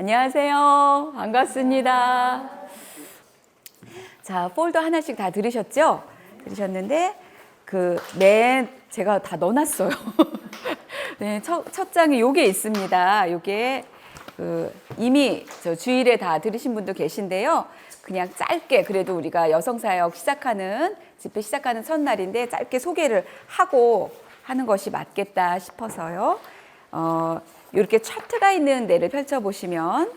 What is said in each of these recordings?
안녕하세요. 반갑습니다. 자, 폴더 하나씩 다 들으셨죠? 들으셨는데 제가 다 넣어놨어요. 네, 첫 장에 요게 있습니다. 요게 이미 저 주일에 다 들으신 분도 계신데요. 그냥 짧게 그래도 우리가 여성사역 집회 시작하는 첫날인데 짧게 소개를 하고 하는 것이 맞겠다 싶어서요. 이렇게 차트가 있는 데를 펼쳐보시면,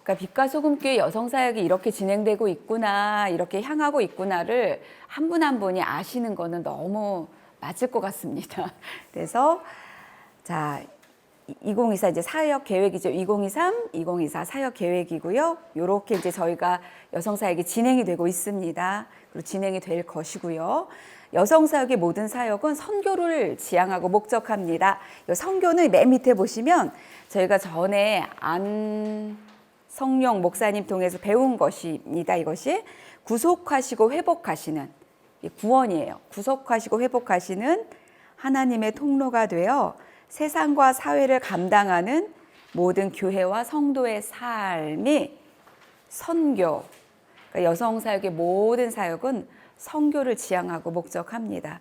그러니까 빛과 소금교회 여성사역이 이렇게 진행되고 있구나, 이렇게 향하고 있구나를 한 분 한 분이 아시는 거는 너무 맞을 것 같습니다. 그래서 자, 2024 이제 사역 계획이죠. 2023, 2024 사역 계획이고요. 요렇게 이제 저희가 여성사역이 진행이 되고 있습니다. 그리고 진행이 될 것이고요. 여성사역의 모든 사역은 선교를 지향하고 목적합니다. 이 선교는 맨 밑에 보시면 저희가 전에 안성령 목사님 통해서 배운 것입니다. 이것이 구속하시고 회복하시는 구원이에요. 구속하시고 회복하시는 하나님의 통로가 되어 세상과 사회를 감당하는 모든 교회와 성도의 삶이 선교. 그러니까 여성사역의 모든 사역은 선교를 지향하고 목적합니다.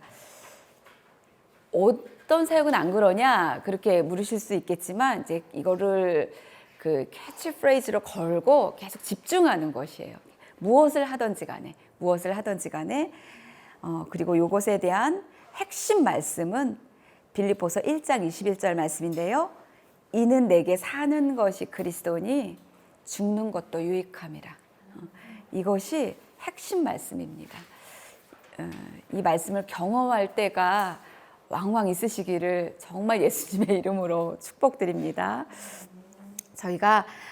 어떤 사역은 안 그러냐 그렇게 물으실 수 있겠지만 이제 이거를 캐치프레이즈로 걸고 계속 집중하는 것이에요. 무엇을 하든지 간에 그리고 이것에 대한 핵심 말씀은 빌립보서 1장 21절 말씀인데요. 이는 내게 사는 것이 그리스도니 죽는 것도 유익함이라. 이것이 핵심 말씀입니다. 이 말씀을 경험할 때가 왕왕 있으시기를 정말 예수님의 이름으로 축복드립니다.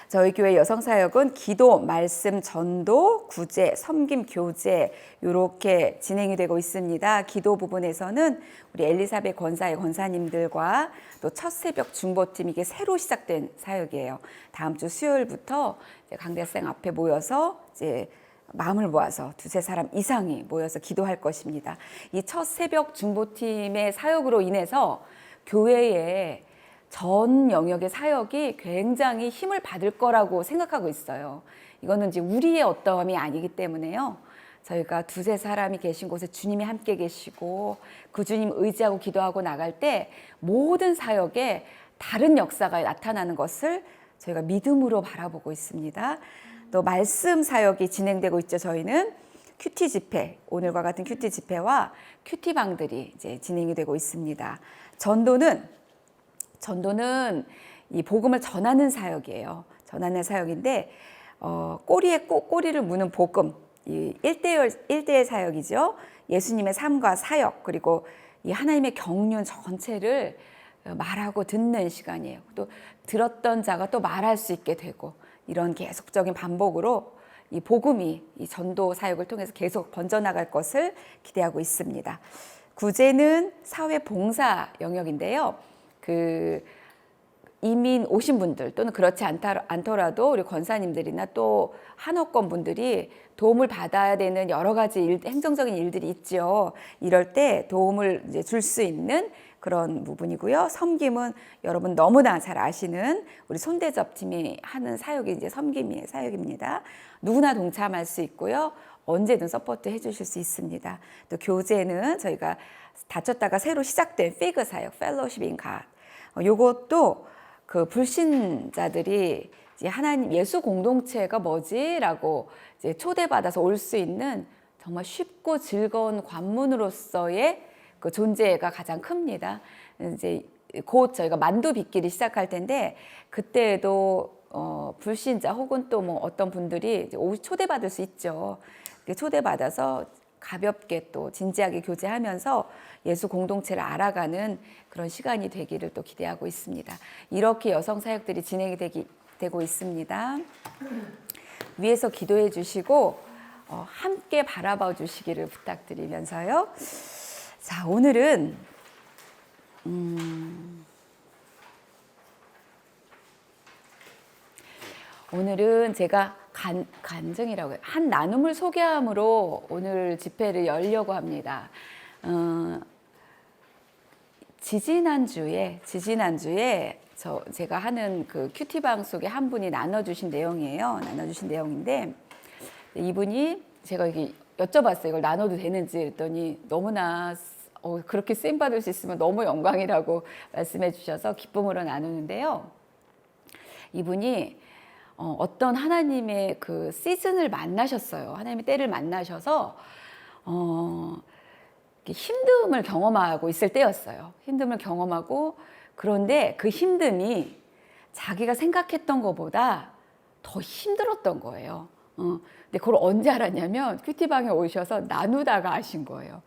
저희 교회 여성사역은 기도, 말씀, 전도, 구제, 섬김, 교제 이렇게 진행이 되고 있습니다. 기도 부분에서는 우리 엘리사벳 권사의 권사님들과 또 첫 새벽 중보팀, 이게 새로 시작된 사역이에요. 다음 주 수요일부터 강대생 앞에 모여서 이제 마음을 모아서 두세 사람 이상이 모여서 기도할 것입니다. 이 첫 새벽 중보팀의 사역으로 인해서 교회에 전 영역의 사역이 굉장히 힘을 받을 거라고 생각하고 있어요. 이거는 이제 우리의 어떠함이 아니기 때문에요. 저희가 두세 사람이 계신 곳에 주님이 함께 계시고 그 주님 의지하고 기도하고 나갈 때 모든 사역에 다른 역사가 나타나는 것을 저희가 믿음으로 바라보고 있습니다. 또 말씀 사역이 진행되고 있죠. 저희는 큐티 집회, 오늘과 같은 큐티 집회와 큐티방들이 이제 진행이 되고 있습니다. 전도는 이 복음을 전하는 사역이에요. 전하는 사역인데 꼬리에 꼬리를 무는 복음, 이 1대1 사역이죠. 예수님의 삶과 사역, 그리고 이 하나님의 경륜 전체를 말하고 듣는 시간이에요. 또 들었던 자가 또 말할 수 있게 되고, 이런 계속적인 반복으로 이 복음이 이 전도 사역을 통해서 계속 번져나갈 것을 기대하고 있습니다. 구제는 사회 봉사 영역인데요. 이민 오신 분들 또는 그렇지 않더라도 우리 권사님들이나 또 한옥권 분들이 도움을 받아야 되는 여러 가지 행정적인 일들이 있죠. 이럴 때 도움을 이제 줄 수 있는 그런 부분이고요. 섬김은 여러분 너무나 잘 아시는 우리 손대접팀이 하는 사역이 이제 섬김의 사역입니다. 누구나 동참할 수 있고요. 언제든 서포트 해주실 수 있습니다. 또 교제는 저희가 다쳤다가 새로 시작된 피그 사역, 펠로우십 인 갓. 요것도 불신자들이 이제 하나님 예수 공동체가 뭐지라고 이제 초대받아서 올 수 있는 정말 쉽고 즐거운 관문으로서의 그 존재가 가장 큽니다. 이제 곧 저희가 만두 빚기를 시작할 텐데 그때에도 불신자 혹은 또 뭐 어떤 분들이 초대받을 수 있죠. 초대받아서 가볍게 또 진지하게 교제하면서 예수 공동체를 알아가는 그런 시간이 되기를 또 기대하고 있습니다. 이렇게 여성 사역들이 진행이 되고 있습니다. 위에서 기도해 주시고 함께 바라봐 주시기를 부탁드리면서요. 자, 오늘은 제가 간증이라고 해요. 한 나눔을 소개함으로 오늘 집회를 열려고 합니다. 지지난주에 제가 하는 그 큐티방 속에 한 분이 나눠주신 내용이에요. 나눠주신 내용인데 이분이 제가 이렇게 여쭤봤어요. 이걸 나눠도 되는지 그랬더니 너무나 그렇게 쓰임 받을 수 있으면 너무 영광이라고 말씀해 주셔서 기쁨으로 나누는데요. 이분이 어떤 하나님의 그 시즌을 만나셨어요. 하나님의 때를 만나셔서 힘듦을 경험하고 있을 때였어요. 힘듦을 경험하고 그런데 그 힘듦이 자기가 생각했던 것보다 더 힘들었던 거예요. 근데 그걸 언제 알았냐면 큐티방에 오셔서 나누다가 아신 거예요.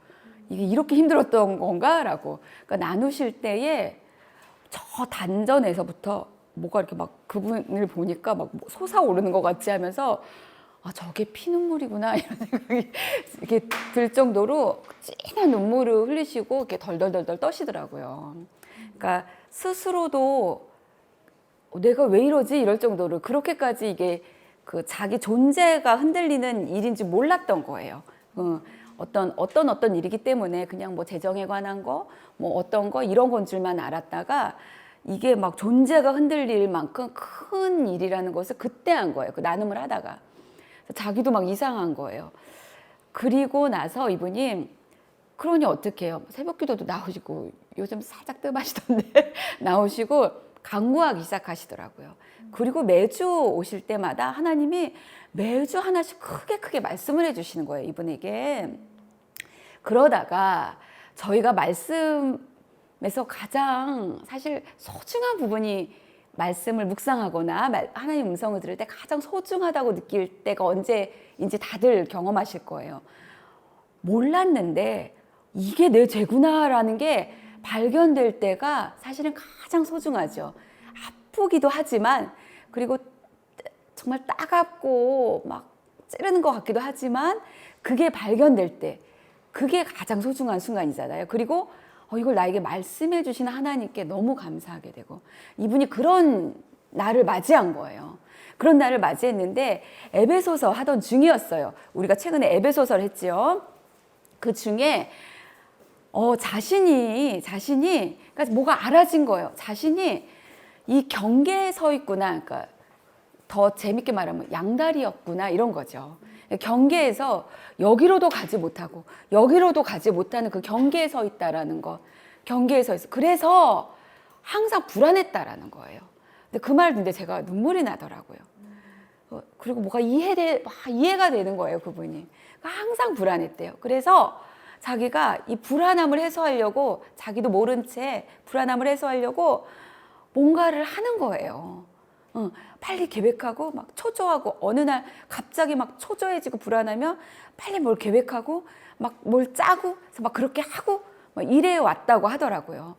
이게 이렇게 힘들었던 건가? 라고. 그러니까 나누실 때에 저 단전에서부터 뭐가 이렇게 막 그분을 보니까 막 솟아오르는 것 같지 하면서 저게 피눈물이구나 이런 생각이 이렇게 들 정도로 진한 눈물을 흘리시고 이렇게 덜덜덜덜 떠시더라고요. 그러니까 스스로도 내가 왜 이러지 이럴 정도로 그렇게까지 이게 그 자기 존재가 흔들리는 일인지 몰랐던 거예요. 어떤 일이기 때문에 그냥 뭐 재정에 관한 거, 뭐 어떤 거 이런 건 줄만 알았다가 이게 막 존재가 흔들릴 만큼 큰 일이라는 것을 그때 한 거예요. 그 나눔을 하다가. 자기도 막 이상한 거예요. 그리고 나서 이분이 그러니 어떻게 해요? 새벽 기도도 나오시고 요즘 살짝 뜸하시던데 나오시고 간구하기 시작하시더라고요. 그리고 매주 오실 때마다 하나님이 매주 하나씩 크게 말씀을 해주시는 거예요. 이분에게. 그러다가 저희가 말씀에서 가장 사실 소중한 부분이 말씀을 묵상하거나 하나님 음성을 들을 때 가장 소중하다고 느낄 때가 언제인지 다들 경험하실 거예요. 몰랐는데 이게 내 죄구나라는 게 발견될 때가 사실은 가장 소중하죠. 아프기도 하지만 그리고 정말 따갑고 막 찌르는 것 같기도 하지만 그게 발견될 때 그게 가장 소중한 순간이잖아요. 그리고 이걸 나에게 말씀해 주신 하나님께 너무 감사하게 되고 이분이 그런 날을 맞이한 거예요. 그런 날을 맞이했는데 에베소서 하던 중이었어요. 우리가 최근에 에베소서를 했지요. 그 중에 자신이 그러니까 뭐가 알아진 거예요. 자신이 이 경계에 서 있구나. 그러니까 더 재밌게 말하면 양다리였구나 이런 거죠. 경계에서 여기로도 가지 못하고 여기로도 가지 못하는 그 경계에 서 있다라는 거. 경계에 서 있어. 그래서 항상 불안했다라는 거예요. 근데 그 말 듣는데 제가 눈물이 나더라고요. 그리고 뭐가 이해가 되는 거예요, 그분이. 항상 불안했대요. 그래서 자기가 이 불안함을 해소하려고 자기도 모른 채 불안함을 해소하려고 뭔가를 하는 거예요. 빨리 계획하고 막 초조하고 어느 날 갑자기 막 초조해지고 불안하면 빨리 뭘 계획하고 막 뭘 짜고 그래서 막 그렇게 하고 막 이래 왔다고 하더라고요.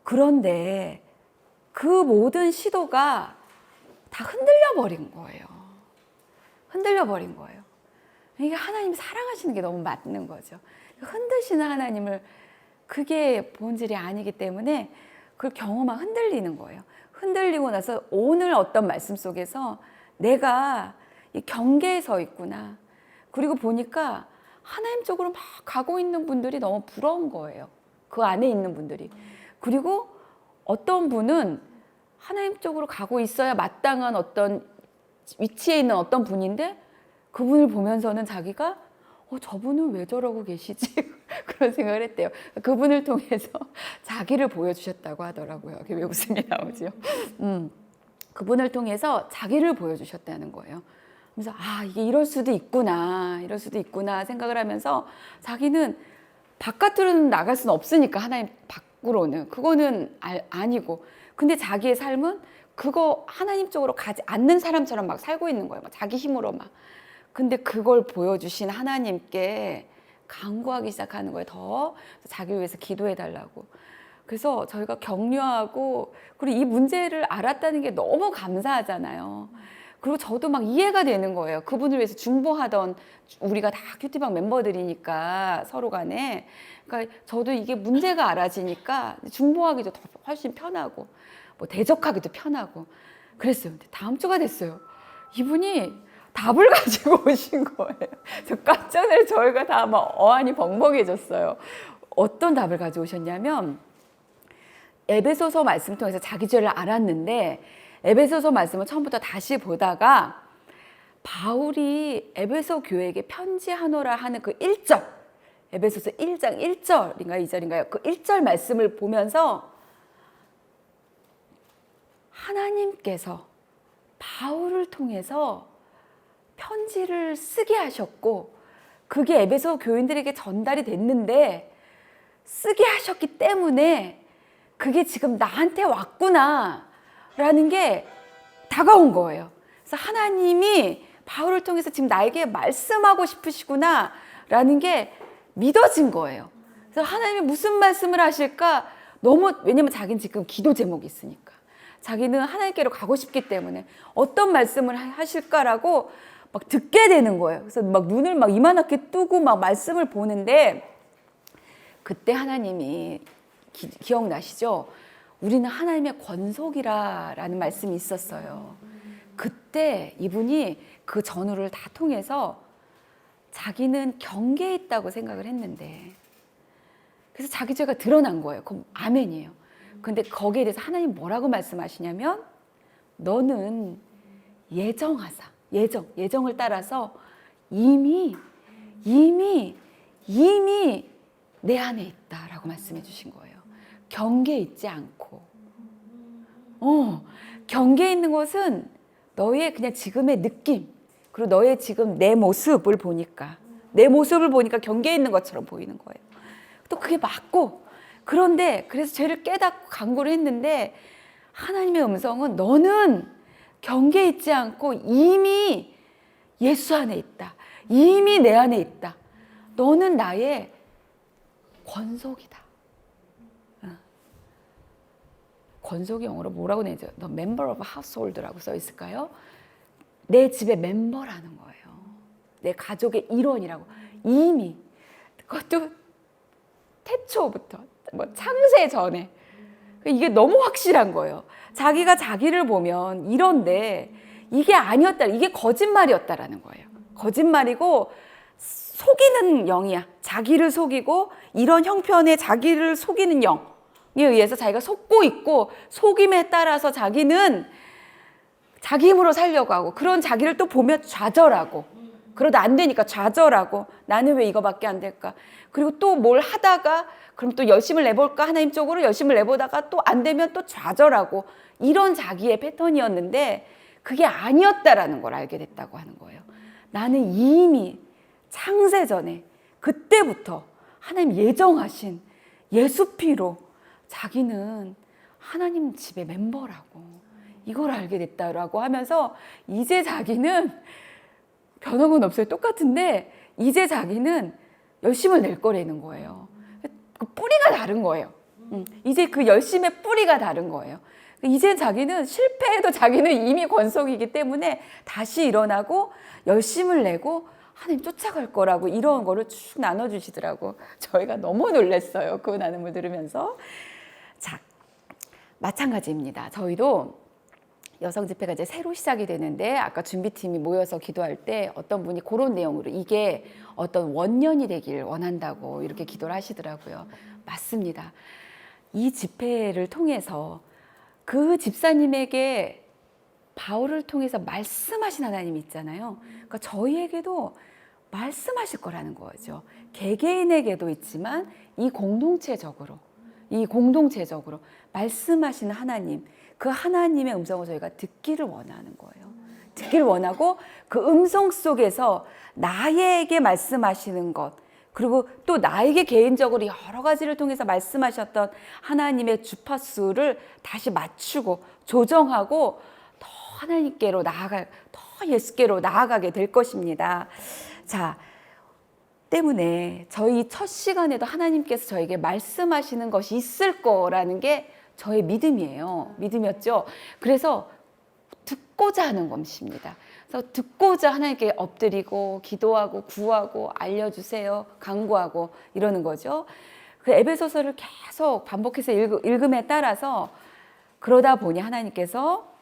그런데 그 모든 시도가 다 흔들려 버린 거예요. 흔들려 버린 거예요. 이게 하나님이 사랑하시는 게 너무 맞는 거죠. 흔드시는 하나님을 그게 본질이 아니기 때문에 그걸 경험하고 흔들리는 거예요. 흔들리고 나서 오늘 어떤 말씀 속에서 내가 이 경계에 서 있구나. 그리고 보니까 하나님 쪽으로 막 가고 있는 분들이 너무 부러운 거예요. 그 안에 있는 분들이. 그리고 어떤 분은 하나님 쪽으로 가고 있어야 마땅한 어떤 위치에 있는 어떤 분인데 그분을 보면서는 자기가 저분은 왜 저러고 계시지? 그런 생각을 했대요. 그분을 통해서 자기를 보여주셨다고 하더라고요. 왜 웃음이 나오죠? 그분을 통해서 자기를 보여주셨다는 거예요. 그래서 이게 이럴 수도 있구나 생각을 하면서 자기는 바깥으로는 나갈 수는 없으니까 하나님 밖으로는 그거는 아니고 근데 자기의 삶은 그거 하나님 쪽으로 가지 않는 사람처럼 막 살고 있는 거예요. 막 자기 힘으로 막. 근데 그걸 보여주신 하나님께 간구하기 시작하는 거예요. 더 자기를 위해서 기도해 달라고. 그래서 저희가 격려하고 그리고 이 문제를 알았다는 게 너무 감사하잖아요. 그리고 저도 막 이해가 되는 거예요. 그분을 위해서 중보하던 우리가 다 큐티방 멤버들이니까 서로 간에. 그러니까 저도 이게 문제가 알아지니까 중보하기도 더 훨씬 편하고 뭐 대적하기도 편하고 그랬어요. 근데 다음 주가 됐어요. 이분이 답을 가지고 오신 거예요. 저 깜짝 놀라서 저희가 다 막 어안이 벙벙해졌어요. 어떤 답을 가져오셨냐면 에베소서 말씀을 통해서 자기 죄를 알았는데 에베소서 말씀을 처음부터 다시 보다가 바울이 에베소 교회에게 편지하노라 하는 그 1절, 에베소서 1장 1절인가요? 2절인가요? 그 1절 말씀을 보면서 하나님께서 바울을 통해서 편지를 쓰게 하셨고 그게 에베소 교인들에게 전달이 됐는데 쓰게 하셨기 때문에 그게 지금 나한테 왔구나 라는 게 다가온 거예요. 그래서 하나님이 바울을 통해서 지금 나에게 말씀하고 싶으시구나 라는 게 믿어진 거예요. 그래서 하나님이 무슨 말씀을 하실까 왜냐면 자기는 지금 기도 제목이 있으니까 자기는 하나님께로 가고 싶기 때문에 어떤 말씀을 하실까라고 막 듣게 되는 거예요. 그래서 막 눈을 막 이만하게 뜨고 막 말씀을 보는데 그때 하나님이 기억나시죠? 우리는 하나님의 권속이라는 말씀이 있었어요. 그때 이분이 그 전후를 다 통해서 자기는 경계에 있다고 생각을 했는데 그래서 자기 죄가 드러난 거예요. 그럼 아멘이에요. 근데 거기에 대해서 하나님 뭐라고 말씀하시냐면 너는 예정하사 예정을 따라서 이미 내 안에 있다라고 말씀해 주신 거예요. 경계에 있지 않고 경계에 있는 것은 너의 그냥 지금의 느낌 그리고 너의 지금 내 모습을 보니까 경계에 있는 것처럼 보이는 거예요. 또 그게 맞고 그런데 그래서 죄를 깨닫고 간구를 했는데 하나님의 음성은 너는 경계에 있지 않고 이미 예수 안에 있다. 이미 내 안에 있다. 너는 나의 권속이다. 권속이 영어로 뭐라고 내죠? The member of household라고 써 있을까요? 내 집의 멤버라는 거예요. 내 가족의 일원이라고. 이미 그것도 태초부터 창세 전에 이게 너무 확실한 거예요. 자기가 자기를 보면 이런데 이게 아니었다. 이게 거짓말이었다라는 거예요. 거짓말이고 속이는 영이야. 자기를 속이고 이런 형편에 자기를 속이는 영에 의해서 자기가 속고 있고 속임에 따라서 자기는 자기 힘으로 살려고 하고 그런 자기를 또 보면 좌절하고 그러다 안 되니까 좌절하고 나는 왜 이거밖에 안 될까? 그리고 또 뭘 하다가 그럼 또 열심을 내볼까? 하나님 쪽으로 열심을 내보다가 또 안 되면 또 좌절하고 이런 자기의 패턴이었는데 그게 아니었다라는 걸 알게 됐다고 하는 거예요. 나는 이미 창세전에 그때부터 하나님 예정하신 예수 피로 자기는 하나님 집의 멤버라고 이걸 알게 됐다라고 하면서 이제 자기는 변한 건 없어요. 똑같은데 이제 자기는 열심을 낼 거라는 거예요. 그 뿌리가 다른 거예요. 이제 그 열심의 뿌리가 다른 거예요. 이제 자기는 실패해도 자기는 이미 권속이기 때문에 다시 일어나고 열심을 내고 하나님 쫓아갈 거라고 이런 거를 쭉 나눠주시더라고. 저희가 너무 놀랐어요. 그 나눔을 들으면서. 자, 마찬가지입니다. 저희도 여성 집회가 이제 새로 시작이 되는데 아까 준비팀이 모여서 기도할 때 어떤 분이 그런 내용으로 이게 어떤 원년이 되길 원한다고 이렇게 기도를 하시더라고요. 맞습니다. 이 집회를 통해서 그 집사님에게 바울을 통해서 말씀하신 하나님이 있잖아요. 그러니까 저희에게도 말씀하실 거라는 거죠. 개개인에게도 있지만 이 공동체적으로 말씀하시는 하나님, 그 하나님의 음성을 저희가 듣기를 원하는 거예요. 듣기를 원하고 그 음성 속에서 나에게 말씀하시는 것, 그리고 또 나에게 개인적으로 여러 가지를 통해서 말씀하셨던 하나님의 주파수를 다시 맞추고 조정하고 더 하나님께로 더 예수께로 나아가게 될 것입니다. 자, 때문에 저희 첫 시간에도 하나님께서 저에게 말씀하시는 것이 있을 거라는 게 저의 믿음이에요. 믿음이었죠. 그래서 듣고자 하는 것입니다. 그래서 듣고자 하나님께 엎드리고 기도하고 구하고 알려주세요. 간구하고 이러는 거죠. 그 에베소서를 계속 반복해서 읽음에 따라서 그러다 보니 하나님께서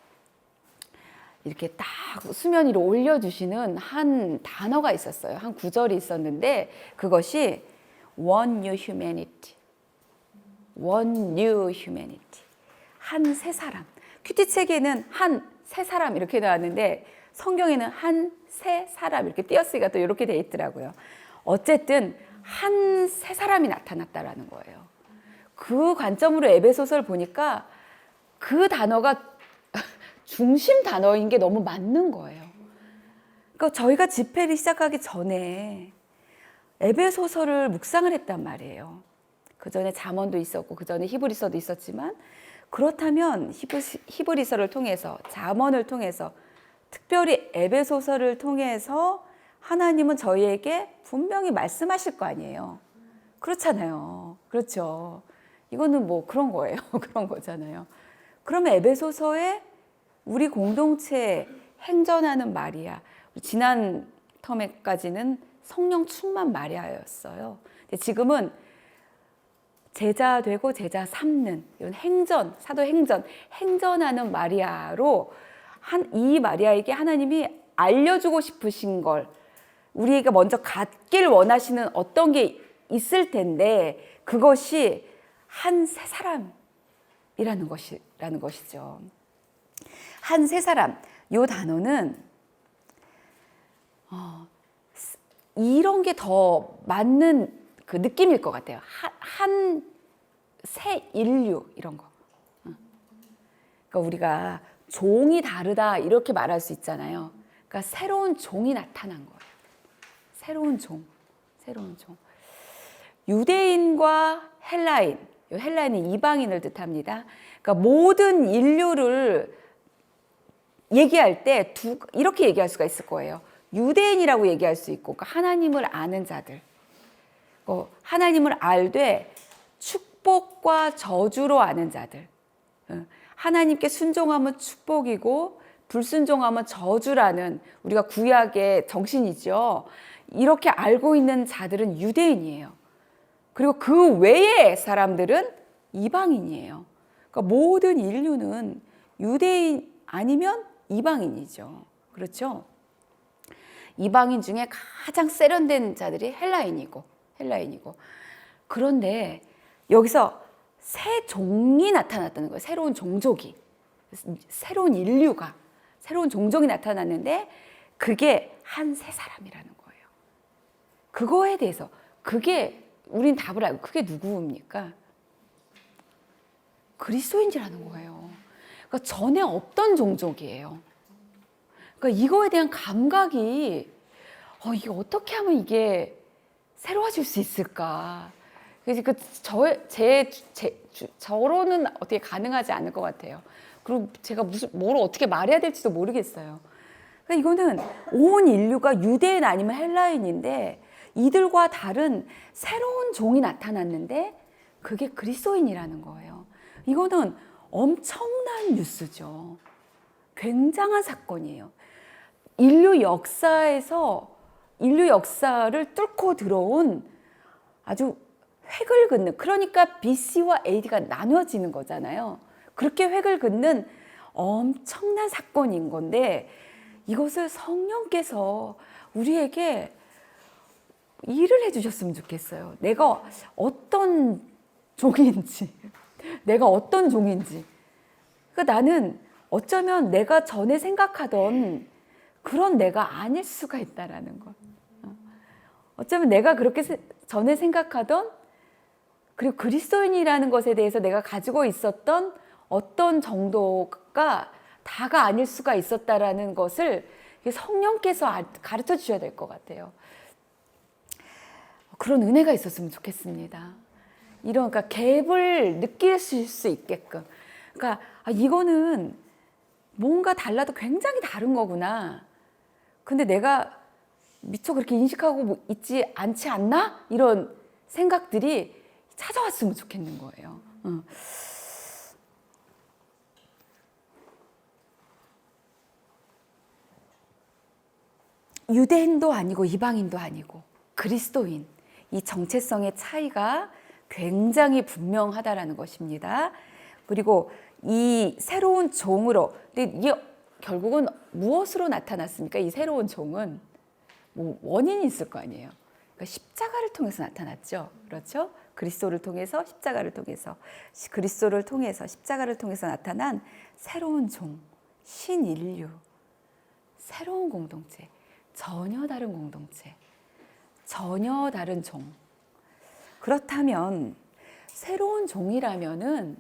이렇게 딱 수면 위로 올려주시는 한 단어가 있었어요. 한 구절이 있었는데 그것이 one new humanity. one new humanity. 한 새 사람. 큐티 책에는 한 새 사람 이렇게 나왔는데 성경에는 한 새 사람 이렇게 띄어쓰기가 또 이렇게 돼 있더라고요. 어쨌든 한 새 사람이 나타났다라는 거예요. 그 관점으로 에베소서를 보니까 그 단어가 중심 단어인 게 너무 맞는 거예요. 그러니까 저희가 집회를 시작하기 전에 에베소서를 묵상을 했단 말이에요. 그 전에 잠언도 있었고 그 전에 히브리서도 있었지만 그렇다면 히브리서를 통해서 잠언을 통해서 특별히 에베소서를 통해서 하나님은 저희에게 분명히 말씀하실 거 아니에요. 그렇잖아요. 그렇죠. 이거는 뭐 그런 거예요. 그런 거잖아요. 그러면 에베소서에 우리 공동체에 행전하는 마리아, 지난 텀에까지는 성령 충만 마리아였어요. 근데 지금은 제자 되고 제자 삼는 이런 행전, 사도 행전하는 마리아로 이 마리아에게 하나님이 알려주고 싶으신 걸 우리가 먼저 갖길 원하시는 어떤 게 있을 텐데 그것이 한 새 사람이라는 것이죠. 한 새 사람, 이 단어는 이런 게 더 맞는 그 느낌일 것 같아요. 한 새 인류 이런 거. 그러니까 우리가 종이 다르다 이렇게 말할 수 있잖아요. 그러니까 새로운 종이 나타난 거예요. 새로운 종. 유대인과 헬라인, 헬라인은 이방인을 뜻합니다. 그러니까 모든 인류를 얘기할 때 이렇게 얘기할 수가 있을 거예요. 유대인이라고 얘기할 수 있고, 그러니까 하나님을 아는 자들. 하나님을 알되 축복과 저주로 아는 자들. 하나님께 순종하면 축복이고 불순종하면 저주라는 우리가 구약의 정신이죠. 이렇게 알고 있는 자들은 유대인이에요. 그리고 그 외의 사람들은 이방인이에요. 그러니까 모든 인류는 유대인 아니면 이방인이죠. 그렇죠? 이방인 중에 가장 세련된 자들이 헬라인이고. 그런데 여기서 새 종이 나타났다는 거예요. 새로운 종족이. 새로운 인류가. 새로운 종족이 나타났는데 그게 한 새 사람이라는 거예요. 그거에 대해서 우린 답을 알고 그게 누구입니까? 그리스도인이라는 거예요. 그러니까 전에 없던 종족이에요. 그러니까 이거에 대한 감각이 이게 어떻게 하면 이게 새로워질 수 있을까? 그래서 저로는 어떻게 가능하지 않을 것 같아요. 그리고 제가 뭘 어떻게 말해야 될지도 모르겠어요. 그러니까 이거는 온 인류가 유대인 아니면 헬라인인데 이들과 다른 새로운 종이 나타났는데 그게 그리스도인이라는 거예요. 이거는 엄청난 뉴스죠. 굉장한 사건이에요. 인류 역사를 뚫고 들어온 아주 획을 긋는, 그러니까 BC와 AD가 나눠지는 거잖아요. 그렇게 획을 긋는 엄청난 사건인 건데 이것을 성령께서 우리에게 일을 해주셨으면 좋겠어요. 내가 어떤 종인지. 그러니까 나는 어쩌면 내가 전에 생각하던 그런 내가 아닐 수가 있다라는 것. 어쩌면 내가 그렇게 전에 생각하던, 그리고 그리스도인이라는 것에 대해서 내가 가지고 있었던 어떤 정도가 다가 아닐 수가 있었다라는 것을 성령께서 가르쳐 주셔야 될 것 같아요. 그런 은혜가 있었으면 좋겠습니다. 그러니까 갭을 느낄 수 있게끔. 그러니까 이거는 뭔가 달라도 굉장히 다른 거구나. 근데 내가 미처 그렇게 인식하고 있지 않지 않나? 이런 생각들이 찾아왔으면 좋겠는 거예요. 유대인도 아니고 이방인도 아니고 그리스도인, 이 정체성의 차이가 굉장히 분명하다라는 것입니다. 그리고 이 새로운 종으로, 근데 이게 결국은 무엇으로 나타났습니까? 이 새로운 종은 뭐 원인이 있을 거 아니에요. 그러니까 그러니까 십자가를 통해서 나타났죠. 그렇죠? 그리스도를 통해서, 십자가를 통해서, 그리스도를 통해서, 십자가를 통해서 나타난 새로운 종, 신인류, 새로운 공동체, 전혀 다른 공동체, 전혀 다른 종. 그렇다면 새로운 종이라면은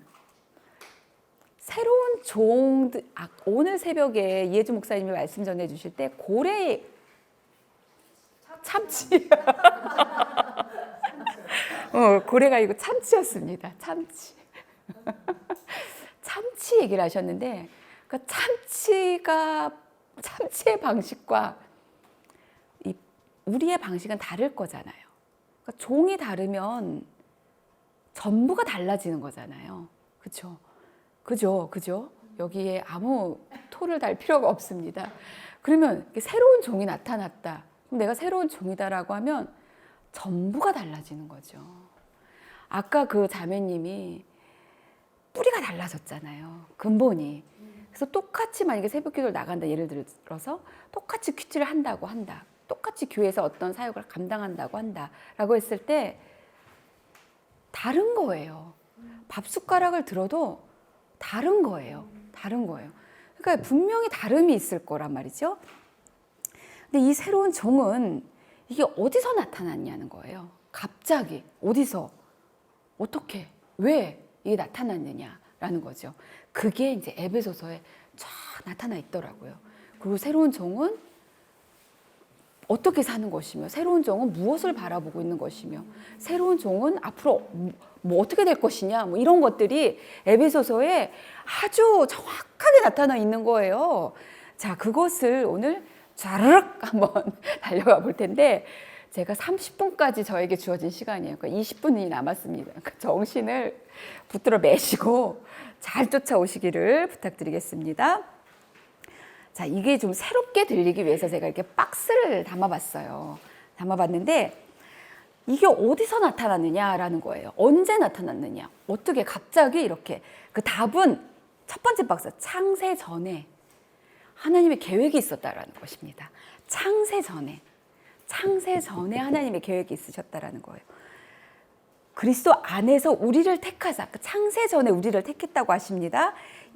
새로운 종들, 오늘 새벽에 이혜주 목사님이 말씀 전해 주실 때 고래 참치 고래가 아니고 참치였습니다. 참치 참치 얘기를 하셨는데 그러니까 참치의 방식과 우리의 방식은 다를 거잖아요. 그러니까 종이 다르면 전부가 달라지는 거잖아요. 그렇죠? 그죠? 여기에 아무 토를 달 필요가 없습니다. 그러면 새로운 종이 나타났다. 그럼 내가 새로운 종이다라고 하면 전부가 달라지는 거죠. 아까 그 자매님이 뿌리가 달라졌잖아요. 근본이. 그래서 똑같이 만약에 새벽기도를 나간다. 예를 들어서 똑같이 큐티를 한다고 한다. 똑같이 교회에서 어떤 사역을 감당한다고 한다라고 했을 때 다른 거예요. 밥 숟가락을 들어도 다른 거예요. 그러니까 분명히 다름이 있을 거란 말이죠. 근데 이 새로운 종은 이게 어디서 나타났냐는 거예요. 갑자기 어디서 어떻게 왜 이게 나타났느냐라는 거죠. 그게 이제 에베소서에 쫙 나타나 있더라고요. 그리고 새로운 종은 어떻게 사는 것이며, 새로운 종은 무엇을 바라보고 있는 것이며, 새로운 종은 앞으로 뭐 어떻게 될 것이냐, 뭐 이런 것들이 에베소서에 아주 정확하게 나타나 있는 거예요. 자, 그것을 오늘 자르륵 한번 달려가 볼 텐데, 제가 30분까지 저에게 주어진 시간이에요. 그러니까 20분이 남았습니다. 그러니까 정신을 붙들어 매시고 잘 쫓아오시기를 부탁드리겠습니다. 자, 이게 좀 새롭게 들리기 위해서 제가 이렇게 박스를 담아봤는데 이게 어디서 나타났느냐라는 거예요. 언제 나타났느냐? 어떻게 갑자기 이렇게. 그 답은 첫 번째 박스, 창세 전에 하나님의 계획이 있었다라는 것입니다. 창세 전에 하나님의 계획이 있으셨다라는 거예요. 그리스도 안에서 우리를 택하사, 창세 전에 우리를 택했다고 하십니다.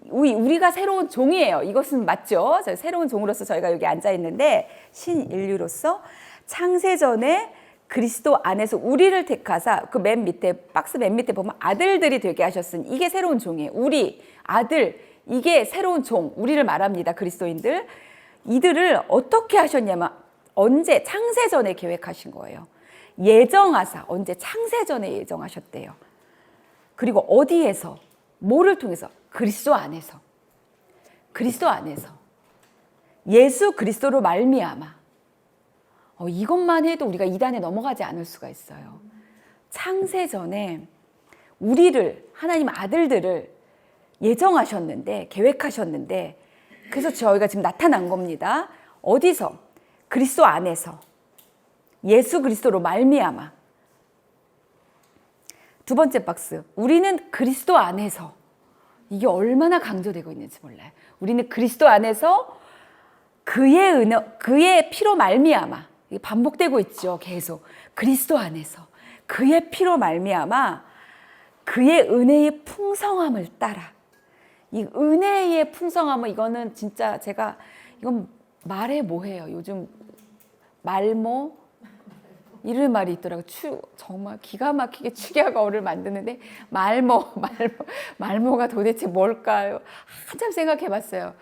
우리가 새로운 종이에요. 이것은 맞죠? 새로운 종으로서 저희가 여기 앉아 있는데 신인류로서 창세 전에 그리스도 안에서 우리를 택하사, 그 맨 밑에 박스 맨 밑에 보면 아들들이 되게 하셨으니 이게 새로운 종이에요. 우리 아들, 이게 새로운 종, 우리를 말합니다. 그리스도인들. 이들을 어떻게 하셨냐면 언제? 창세 전에 계획하신 거예요. 예정하사, 언제? 창세 전에 예정하셨대요. 그리고 어디에서? 뭐를 통해서? 그리스도 안에서. 예수 그리스도로 말미암아. 이것만 해도 우리가 이단에 넘어가지 않을 수가 있어요. 창세 전에 우리를, 하나님 아들들을 예정하셨는데, 계획하셨는데, 그래서 저희가 지금 나타난 겁니다. 어디서? 그리스도 안에서. 예수 그리스도로 말미암아. 두 번째 박스, 우리는 그리스도 안에서. 이게 얼마나 강조되고 있는지 몰라요. 우리는 그리스도 안에서 그의 피로 말미암아. 이게 반복되고 있죠. 계속. 그리스도 안에서 그의 피로 말미암아 그의 은혜의 풍성함을 따라. 이 은혜의 풍성함은 이거는 진짜 제가 이건 말해 뭐해요. 요즘 말모 이런 말이 있더라고요. 정말 기가 막히게 축약어를 만드는데 말모가 도대체 뭘까요? 한참 생각해봤어요.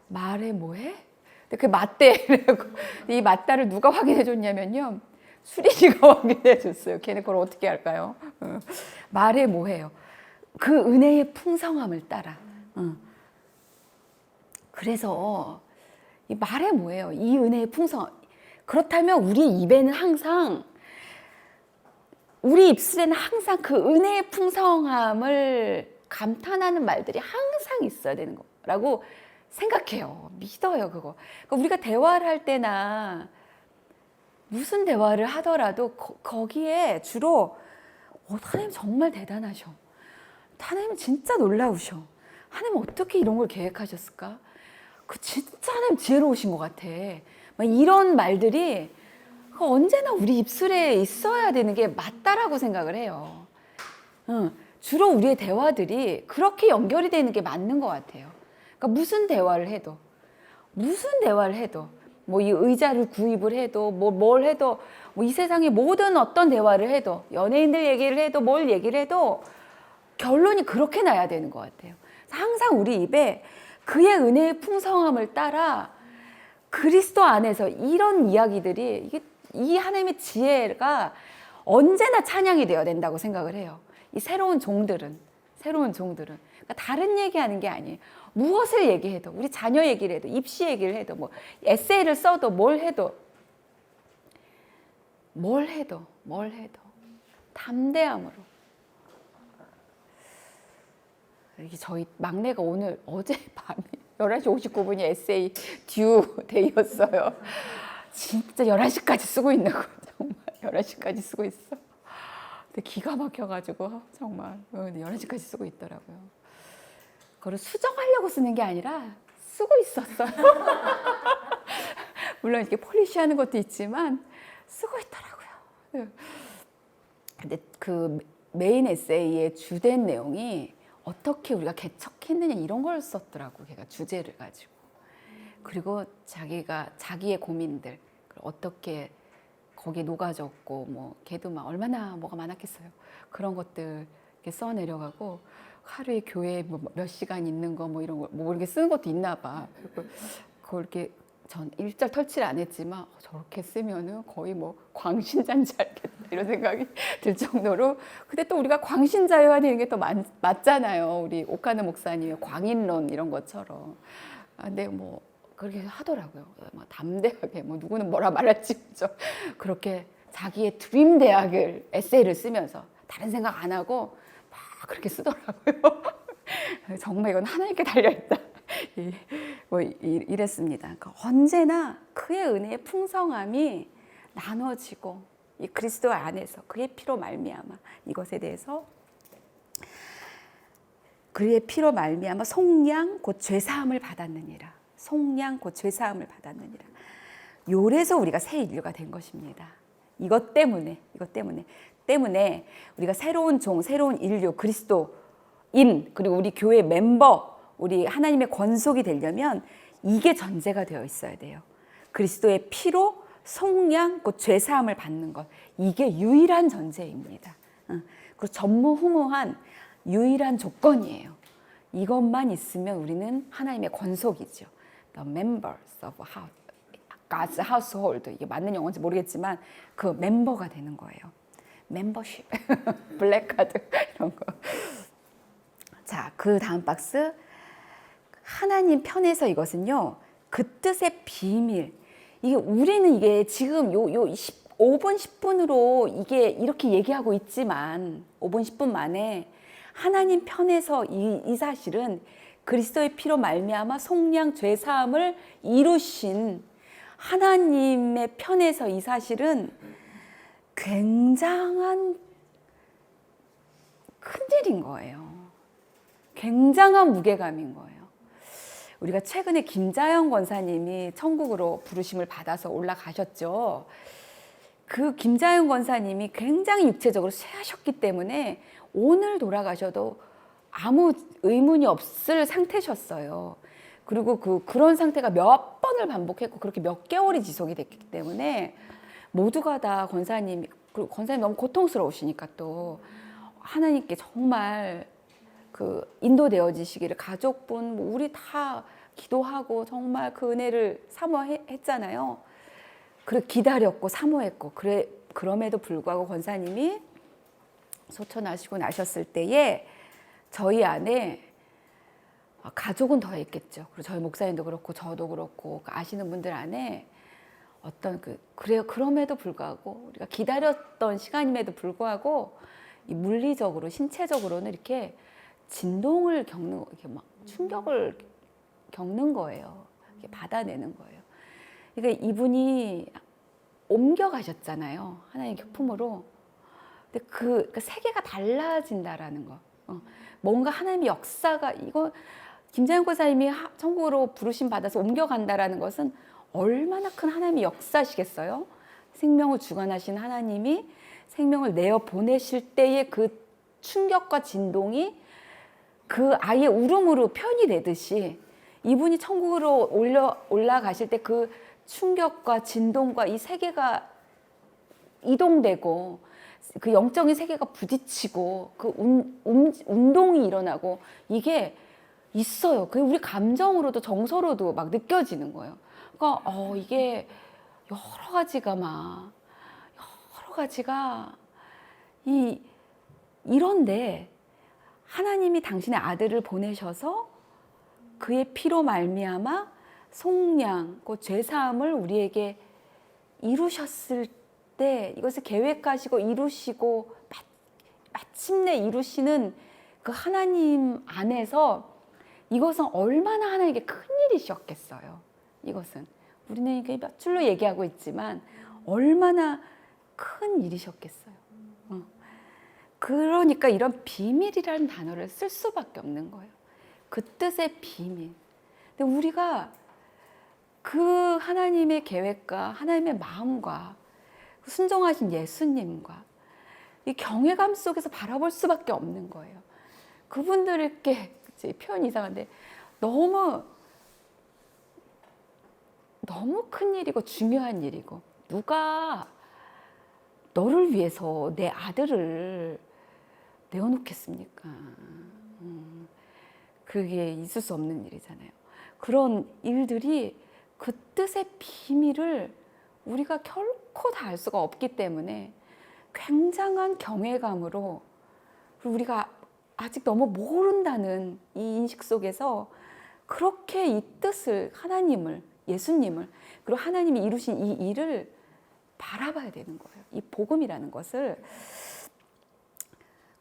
말해 뭐해? 근데 그 맞대. 이 맞다를 누가 확인해 줬냐면요. 수린이가 확인해 줬어요. 걔네 그걸 어떻게 할까요? 말해 뭐해요? 그 은혜의 풍성함을 따라. 그래서 이 말해 뭐예요? 이 은혜의 풍성함. 그렇다면 우리 입에는 항상, 우리 입술에는 항상 그 은혜의 풍성함을 감탄하는 말들이 항상 있어야 되는 거라고 생각해요. 믿어요, 그거. 그러니까 우리가 대화를 할 때나 무슨 대화를 하더라도 거기에 주로 하나님 정말 대단하셔. 하나님 진짜 놀라우셔. 하나님 어떻게 이런 걸 계획하셨을까? 진짜 하나님 지혜로우신 것 같아. 막 이런 말들이 언제나 우리 입술에 있어야 되는 게 맞다라고 생각을 해요. 주로 우리의 대화들이 그렇게 연결이 되는 게 맞는 것 같아요. 그러니까 무슨 대화를 해도 뭐 이 의자를 구입을 해도 뭘 해도 뭐 이 세상의 모든 어떤 대화를 해도 연예인들 얘기를 해도 뭘 얘기를 해도 결론이 그렇게 나야 되는 것 같아요. 항상 우리 입에 그의 은혜의 풍성함을 따라 그리스도 안에서 이런 이야기들이 이 하나님의 지혜가 언제나 찬양이 되어야 된다고 생각을 해요. 이 새로운 종들은 그러니까 다른 얘기하는 게 아니에요. 무엇을 얘기해도 우리 자녀 얘기를 해도 입시 얘기를 해도 뭐 에세이를 써도 뭘 해도 담대함으로. 이게 저희 막내가 어제 밤에 11시 59분이 에세이 듀 데이였어요. 진짜 11시까지 쓰고 있는 거 정말 11시까지 쓰고 있어. 근데 기가 막혀가지고 정말 11시까지 쓰고 있더라고요. 그걸 수정하려고 쓰는 게 아니라 쓰고 있었어요. 물론 이렇게 폴리시하는 것도 있지만 쓰고 있더라고요. 근데 그 메인 에세이의 주된 내용이 어떻게 우리가 개척했느냐 이런 걸 썼더라고. 걔가 주제를 가지고. 그리고 자기의 고민들 어떻게 거기에 녹아졌고 뭐 걔도 막 얼마나 뭐가 많았겠어요. 그런 것들 이렇게 써내려가고 하루에 교회에 몇 시간 있는 거 뭐 이런 거 뭐 이렇게 쓰는 것도 있나 봐. 그걸 이렇게 전 일절 털칠을 안 했지만 저렇게 쓰면은 거의 뭐 광신자인지 알겠다 이런 생각이 들 정도로. 근데 또 우리가 광신자여야 되는 게 또 맞잖아요. 우리 오카노 목사님의 광인론 이런 것처럼. 근데 뭐 그렇게 하더라고요. 막 담대하게 뭐 누구는 뭐라 말할지 그렇게 자기의 드림 대학을 에세이를 쓰면서 다른 생각 안 하고 막 그렇게 쓰더라고요. 정말 이건 하나님께 달려있다. 뭐 이랬습니다. 그러니까 언제나 그의 은혜의 풍성함이 나눠지고 이 그리스도 안에서 그의 피로 말미암아 이것에 대해서 그의 피로 말미암아 속량 곧 죄사함을 받았느니라. 속량 곧 죄사함을 받았느니라. 요래서 우리가 새 인류가 된 것입니다. 이것 때문에 우리가 새로운 종, 새로운 인류, 그리스도인 그리고 우리 교회 멤버, 우리 하나님의 권속이 되려면 이게 전제가 되어 있어야 돼요. 그리스도의 피로 속량 곧 죄사함을 받는 것, 이게 유일한 전제입니다. 그리고 전무후무한 유일한 조건이에요. 이것만 있으면 우리는 하나님의 권속이죠. The members of God's household. 이게 맞는 영어인지 모르겠지만 그 멤버가 되는 거예요. 멤버십, 블랙카드 이런 거. 자, 그 다음 박스. 하나님 편에서 이것은요. 그 뜻의 비밀. 우리는 지금 5분 10분으로 이게 이렇게 얘기하고 있지만 5분 10분 만에 하나님 편에서 이 사실은 그리스도의 피로 말미암아 속량 죄 사함을 이루신 하나님의 편에서 이 사실은 굉장한 큰일인 거예요. 굉장한 무게감인 거예요. 우리가 최근에 김자영 권사님이 천국으로 부르심을 받아서 올라가셨죠. 그 김자영 권사님이 굉장히 육체적으로 쇠하셨기 때문에 오늘 돌아가셔도 아무 의문이 없을 상태셨어요. 그리고 그런 상태가 몇 번을 반복했고 그렇게 몇 개월이 지속이 됐기 때문에 모두가 다 권사님 너무 고통스러우시니까 또 하나님께 정말 그 인도되어지시기를 가족분 우리 다 기도하고 정말 그 은혜를 사모했잖아요. 그리고 기다렸고 사모했고 그럼에도 불구하고 권사님이 소천하시고 나셨을 때에 저희 안에 가족은 더 있겠죠. 그리고 저희 목사님도 그렇고 저도 그렇고 아시는 분들 안에 어떤 그래요. 그럼에도 불구하고 우리가 기다렸던 시간임에도 불구하고 이 물리적으로 신체적으로는 이렇게 진동을 겪는 이렇게 막 충격을 겪는 거예요. 이렇게 받아내는 거예요. 그러니까 이분이 옮겨가셨잖아요. 하나님 교품으로. 근데 그러니까 세계가 달라진다라는 거. 뭔가 하나님의 역사가 김자영 권사님이 천국으로 부르심 받아서 옮겨간다라는 것은 얼마나 큰 하나님의 역사시겠어요? 생명을 주관하신 하나님이 생명을 내어 보내실 때의 그 충격과 진동이 그 아이의 울음으로 표현이 되듯이 이분이 천국으로 올라가실 때 그 충격과 진동과 이 세계가 이동되고 그 영적인 세계가 부딪히고 그 운동이 일어나고 이게 있어요. 그 우리 감정으로도 정서로도 막 느껴지는 거예요. 그러니까 이게 여러 가지가 이런데 하나님이 당신의 아들을 보내셔서 그의 피로 말미암아 속량, 그 죄사함을 우리에게 이루셨을 때 이것을 계획하시고 이루시고 마침내 이루시는 그 하나님 안에서 이것은 얼마나 하나님께 큰 일이셨겠어요. 이것은 우리는 이게 몇 줄로 얘기하고 있지만 얼마나 큰 일이셨겠어요. 그러니까 이런 비밀이라는 단어를 쓸 수밖에 없는 거예요. 그 뜻의 비밀. 근데 우리가 그 하나님의 계획과 하나님의 마음과 순종하신 예수님과 이 경외감 속에서 바라볼 수밖에 없는 거예요. 그분들께 표현이 이상한데 너무 큰 일이고 중요한 일이고 누가 너를 위해서 내 아들을 내어놓겠습니까? 그게 있을 수 없는 일이잖아요. 그런 일들이 그 뜻의 비밀을 우리가 결코 다 알 수가 없기 때문에 굉장한 경외감으로 우리가 아직 너무 모른다는 이 인식 속에서 그렇게 이 뜻을 하나님을 예수님을 그리고 하나님이 이루신 이 일을 바라봐야 되는 거예요. 이 복음이라는 것을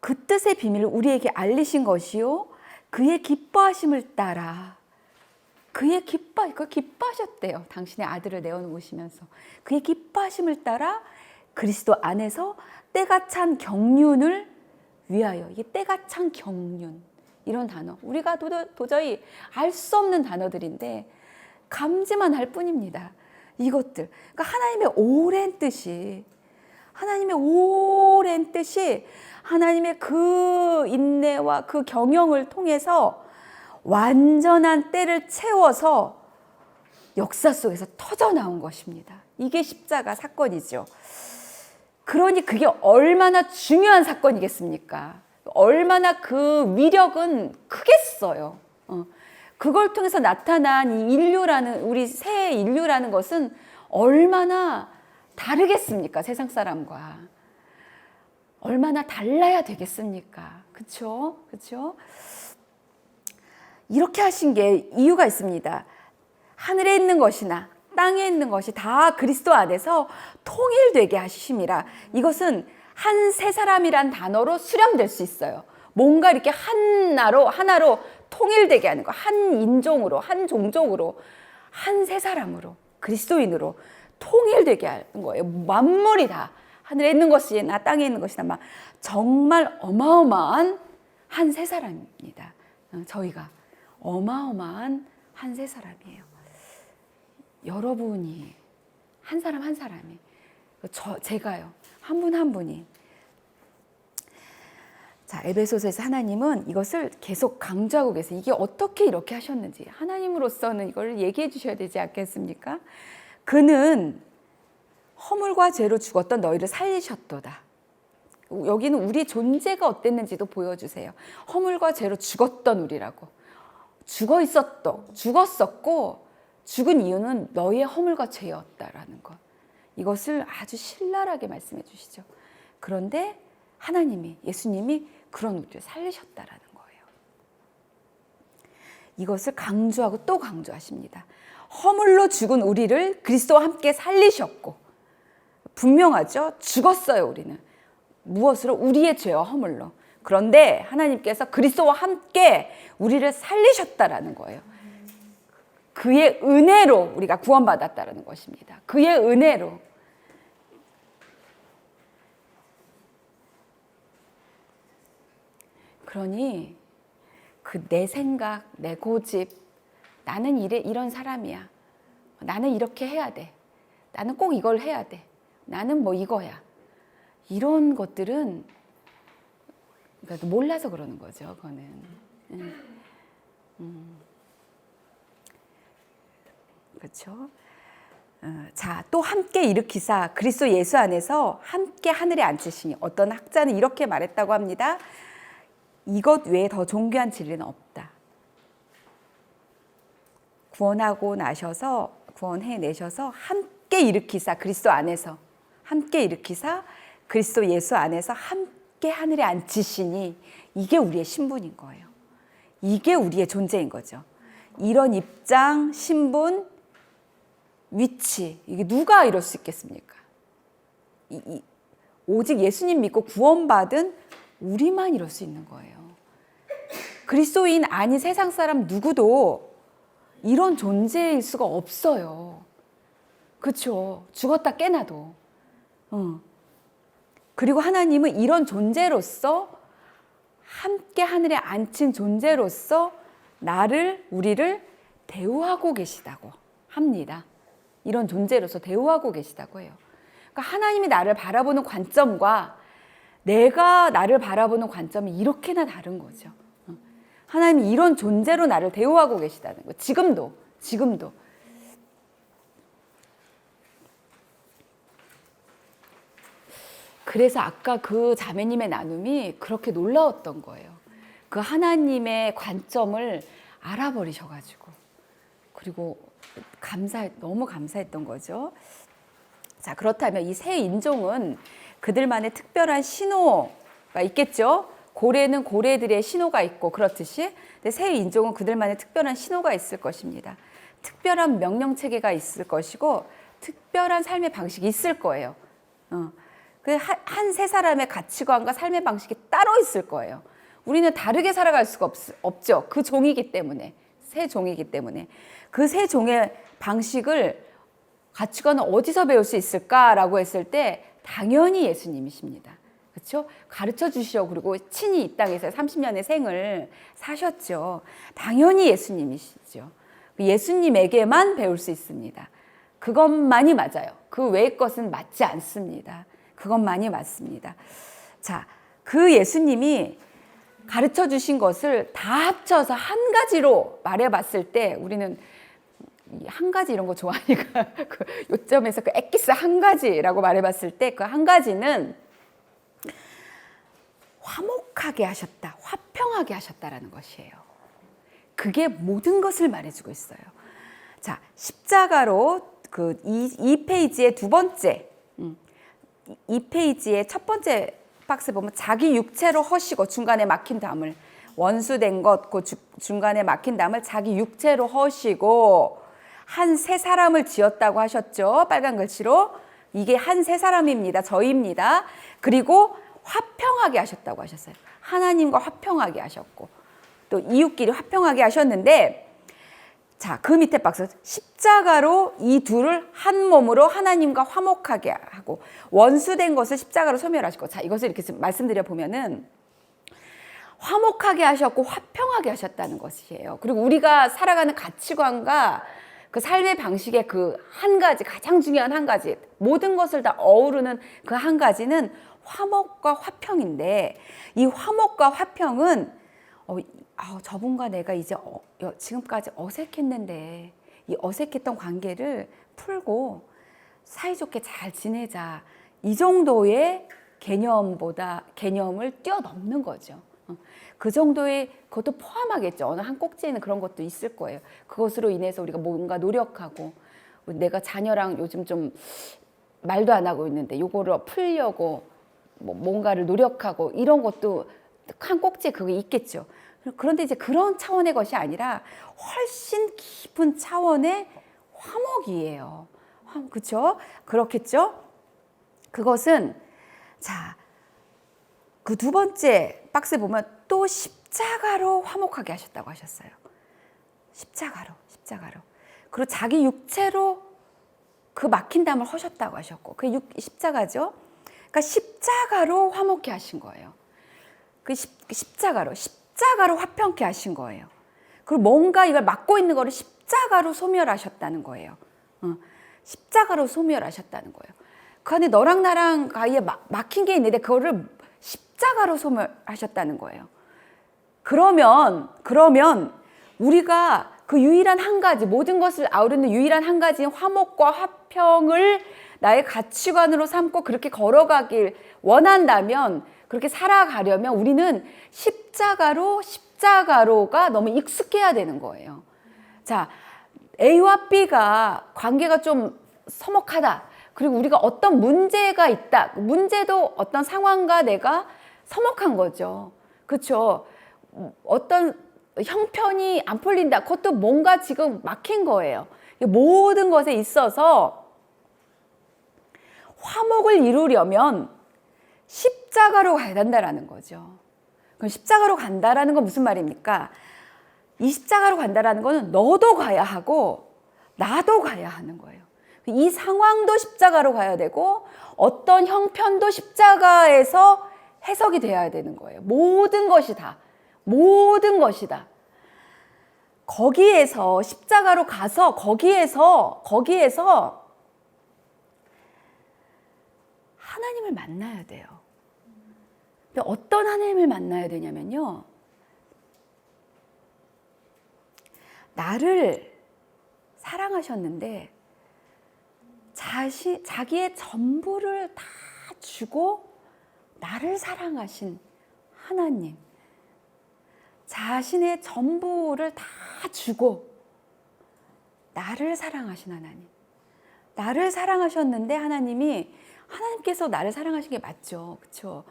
그 뜻의 비밀을 우리에게 알리신 것이요 그의 기뻐하심을 따라 그의 기뻐하셨대요. 당신의 아들을 내어놓으시면서 그의 기뻐하심을 따라 그리스도 안에서 때가 찬 경륜을 위하여. 이게 때가 찬 경륜 이런 단어 우리가 도저히 알 수 없는 단어들인데 감지만 할 뿐입니다. 이것들 그러니까 하나님의 오랜 뜻이 하나님의 그 인내와 그 경영을 통해서 완전한 때를 채워서 역사 속에서 터져나온 것입니다. 이게 십자가 사건이죠. 그러니 그게 얼마나 중요한 사건이겠습니까? 얼마나 그 위력은 크겠어요. 그걸 통해서 나타난 이 인류라는 우리 새 인류라는 것은 얼마나 다르겠습니까? 세상 사람과 얼마나 달라야 되겠습니까? 그렇죠? 이렇게 하신 게 이유가 있습니다. 하늘에 있는 것이나 땅에 있는 것이 다 그리스도 안에서 통일되게 하심이라. 이것은 한 세 사람이란 단어로 수렴될 수 있어요. 뭔가 이렇게 하나로 통일되게 하는 거. 한 인종으로, 한 종족으로, 한 세 사람으로, 그리스도인으로 통일되게 하는 거예요. 만물이 다 하늘에 있는 것이나 땅에 있는 것이나 막 정말 어마어마한 한 세 사람입니다. 저희가 어마어마한 한 세 사람이에요. 여러분이 한 사람이 제가요. 한 분 한 분이. 자, 에베소서에서 하나님은 이것을 계속 강조하고 계세요. 이게 어떻게 이렇게 하셨는지 하나님으로서는 이걸 얘기해 주셔야 되지 않겠습니까? 그는 허물과 죄로 죽었던 너희를 살리셨도다. 여기는 우리 존재가 어땠는지도 보여주세요. 허물과 죄로 죽었던 우리라고. 죽었었고 죽은 이유는 너희의 허물과 죄였다라는 것. 이것을 아주 신랄하게 말씀해 주시죠. 그런데 하나님이, 예수님이 그런 우리를 살리셨다라는 거예요. 이것을 강조하고 또 강조하십니다. 허물로 죽은 우리를 그리스도와 함께 살리셨고, 분명하죠? 죽었어요, 우리는. 무엇으로? 우리의 죄와 허물로. 그런데 하나님께서 그리스도와 함께 우리를 살리셨다라는 거예요. 그의 은혜로 우리가 구원받았다는 것입니다. 그의 은혜로. 그러니 그 내 생각, 내 고집, 나는 이런 사람이야. 나는 이렇게 해야 돼. 나는 꼭 이걸 해야 돼. 나는 뭐 이거야. 이런 것들은 그러니까 몰라서 그러는 거죠. 그거는. 그렇죠. 자, 또 함께 일으키사 그리스도 예수 안에서 함께 하늘에 앉으시니 어떤 학자는 이렇게 말했다고 합니다. 이것 외에 더 존귀한 진리는 없다. 구원해내셔서 함께 일으키사 그리스도 안에서 함께 일으키사 그리스도 예수 안에서 함께 하늘에 앉히시니 이게 우리의 신분인 거예요. 이게 우리의 존재인 거죠. 이런 입장, 신분, 위치 이게 누가 이럴 수 있겠습니까? 오직 예수님 믿고 구원받은 우리만 이럴 수 있는 거예요. 그리스도인 아닌 세상 사람 누구도 이런 존재일 수가 없어요. 그렇죠? 죽었다 깨나도. 그리고 하나님은 이런 존재로서 함께 하늘에 앉힌 존재로서 우리를 대우하고 계시다고 합니다. 이런 존재로서 대우하고 계시다고 해요. 그러니까 하나님이 나를 바라보는 관점과 내가 나를 바라보는 관점이 이렇게나 다른 거죠. 하나님이 이런 존재로 나를 대우하고 계시다는 거. 지금도. 그래서 아까 그 자매님의 나눔이 그렇게 놀라웠던 거예요. 그 하나님의 관점을 알아버리셔가지고. 그리고 너무 감사했던 거죠. 자, 그렇다면 이 새 인종은 그들만의 특별한 신호가 있겠죠. 고래는 고래들의 신호가 있고 그렇듯이 새 인종은 그들만의 특별한 신호가 있을 것입니다. 특별한 명령 체계가 있을 것이고 특별한 삶의 방식이 있을 거예요. 한 세 사람의 가치관과 삶의 방식이 따로 있을 거예요. 우리는 다르게 살아갈 수가 없죠. 그 종이기 때문에, 새 종이기 때문에. 그 새 종의 방식을 가치관을 어디서 배울 수 있을까라고 했을 때 당연히 예수님이십니다. 그렇죠? 가르쳐 주시오. 그리고 친히 이 땅에서 30년의 생을 사셨죠. 당연히 예수님이시죠. 예수님에게만 배울 수 있습니다. 그것만이 맞아요. 그 외의 것은 맞지 않습니다. 그것만이 맞습니다. 자, 그 예수님이 가르쳐 주신 것을 다 합쳐서 한 가지로 말해 봤을 때 우리는 한 가지 이런 거 좋아하니까 그 요점에서 그 엑기스 한 가지라고 말해 봤을 때 그 한 가지는 화목하게 하셨다, 화평하게 하셨다라는 것이에요. 그게 모든 것을 말해주고 있어요. 자, 십자가로 그 2페이지의 두 번째, 2페이지의 첫 번째 박스 보면 자기 육체로 허시고 중간에 막힌 담을 원수된 것, 그 중간에 막힌 담을 자기 육체로 허시고 한 세 사람을 지었다고 하셨죠. 빨간 글씨로. 이게 한 세 사람입니다. 저희입니다. 그리고 화평하게 하셨다고 하셨어요. 하나님과 화평하게 하셨고 또 이웃끼리 화평하게 하셨는데 자, 그 밑에 박스 십자가로 이 둘을 한 몸으로 하나님과 화목하게 하고 원수된 것을 십자가로 소멸하시고 자, 이것을 이렇게 말씀드려 보면은 화목하게 하셨고 화평하게 하셨다는 것이에요. 그리고 우리가 살아가는 가치관과 그 삶의 방식의 그 한 가지, 가장 중요한 한 가지, 모든 것을 다 어우르는 그 한 가지는 화목과 화평인데 이 화목과 화평은 저분과 내가 이제 지금까지 어색했는데 이 어색했던 관계를 풀고 사이좋게 잘 지내자. 이 정도의 개념을 뛰어넘는 거죠. 그 정도의 그것도 포함하겠죠. 어느 한 꼭지에는 그런 것도 있을 거예요. 그것으로 인해서 우리가 뭔가 노력하고 내가 자녀랑 요즘 좀 말도 안 하고 있는데 요거를 풀려고 뭔가를 노력하고 이런 것도 한 꼭지에 그게 있겠죠. 그런데 이제 그런 차원의 것이 아니라 훨씬 깊은 차원의 화목이에요. 그렇죠? 그렇겠죠? 그것은 자, 그 두 번째 박스에 보면 또 십자가로 화목하게 하셨다고 하셨어요. 십자가로. 그리고 자기 육체로 그 막힌 담을 허셨다고 하셨고 그 십자가죠. 그러니까 십자가로 화목케 하신 거예요. 그 십자가로 화평케 하신 거예요. 그리고 뭔가 이걸 막고 있는 거를 십자가로 소멸하셨다는 거예요. 십자가로 소멸하셨다는 거예요. 그 안에 너랑 나랑 가이에 막힌 게 있는데 그거를 십자가로 소멸하셨다는 거예요. 그러면 우리가 그 유일한 한 가지, 모든 것을 아우르는 유일한 한 가지인 화목과 화평을 나의 가치관으로 삼고 그렇게 걸어가길 원한다면, 그렇게 살아가려면 우리는 십자가로가 너무 익숙해야 되는 거예요. 자, A와 B가 관계가 좀 서먹하다. 그리고 우리가 어떤 문제가 있다. 문제도 어떤 상황과 내가 서먹한 거죠. 그렇죠? 어떤 형편이 안 풀린다. 그것도 뭔가 지금 막힌 거예요. 모든 것에 있어서 화목을 이루려면 십자가로 가야 된다라는 거죠. 그럼 십자가로 간다라는 건 무슨 말입니까? 이 십자가로 간다라는 거는 너도 가야 하고 나도 가야 하는 거예요. 이 상황도 십자가로 가야 되고 어떤 형편도 십자가에서 해석이 되어야 되는 거예요. 모든 것이 다. 거기에서 십자가로 가서 거기에서 하나님을 만나야 돼요. 근데 어떤 하나님을 만나야 되냐면요. 나를 사랑하셨는데 자기의 전부를 다 주고 나를 사랑하신 하나님. 자신의 전부를 다 주고 나를 사랑하신 하나님. 나를 사랑하셨는데 하나님께서 나를 사랑하신 게 맞죠. 그렇죠?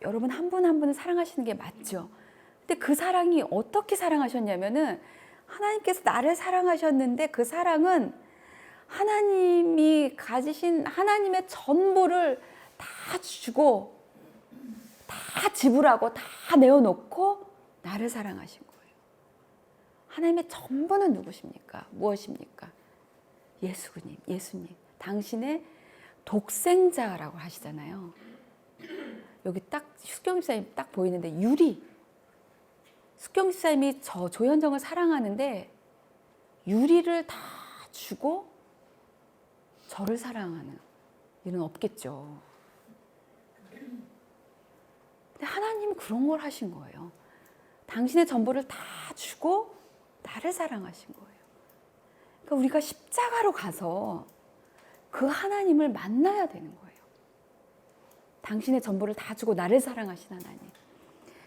여러분 한 분 한 분을 사랑하시는 게 맞죠. 근데 그 사랑이 어떻게 사랑하셨냐면은 하나님께서 나를 사랑하셨는데 그 사랑은 하나님이 가지신 하나님의 전부를 다 주고 다 지불하고 다 내어놓고 나를 사랑하신 거예요. 하나님의 전부는 누구십니까? 무엇입니까? 예수님. 당신의 독생자라고 하시잖아요. 여기 딱 숙경 집사님 딱 보이는데 숙경 집사님이 조현정을 사랑하는데 유리를 다 주고 저를 사랑하는 일은 없겠죠. 근데 하나님은 그런 걸 하신 거예요. 당신의 전부를 다 주고 나를 사랑하신 거예요. 그러니까 우리가 십자가로 가서 그 하나님을 만나야 되는 거예요. 당신의 전부를 다 주고 나를 사랑하신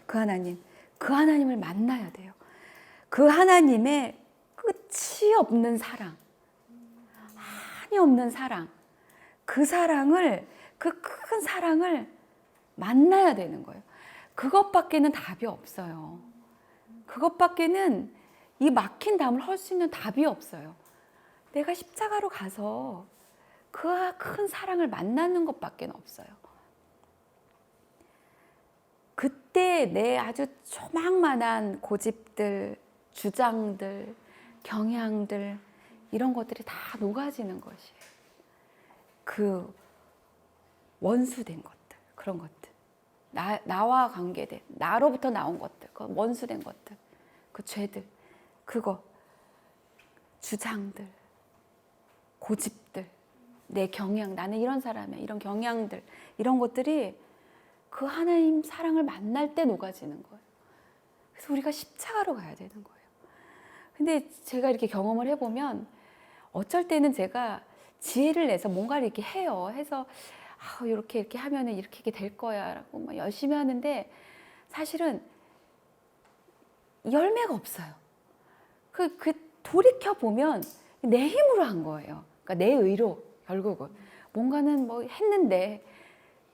하나님. 그 하나님을 만나야 돼요. 그 하나님의 끝이 없는 사랑, 한이 없는 사랑, 그 큰 사랑을 만나야 되는 거예요. 그것밖에는 답이 없어요. 그것밖에는 이 막힌 담을 헐 수 있는 답이 없어요. 내가 십자가로 가서 그 큰 사랑을 만나는 것밖에 없어요. 그때 내 아주 조망만한 고집들, 주장들, 경향들 이런 것들이 다 녹아지는 것이에요. 그 원수된 것들, 그런 것들. 나와 관계된, 나로부터 나온 것들, 그 원수된 것들, 그 죄들, 주장들, 고집들, 내 경향, 나는 이런 사람이야, 이런 경향들, 이런 것들이 그 하나님 사랑을 만날 때 녹아지는 거예요. 그래서 우리가 십자가로 가야 되는 거예요. 근데 제가 이렇게 경험을 해보면 어쩔 때는 제가 지혜를 내서 뭔가를 이렇게 해요. 해서 이렇게 하면은 이렇게 될 거야 라고 막 열심히 하는데 사실은 열매가 없어요. 돌이켜 보면 내 힘으로 한 거예요. 그러니까 내 의로 결국은 뭔가는 뭐 했는데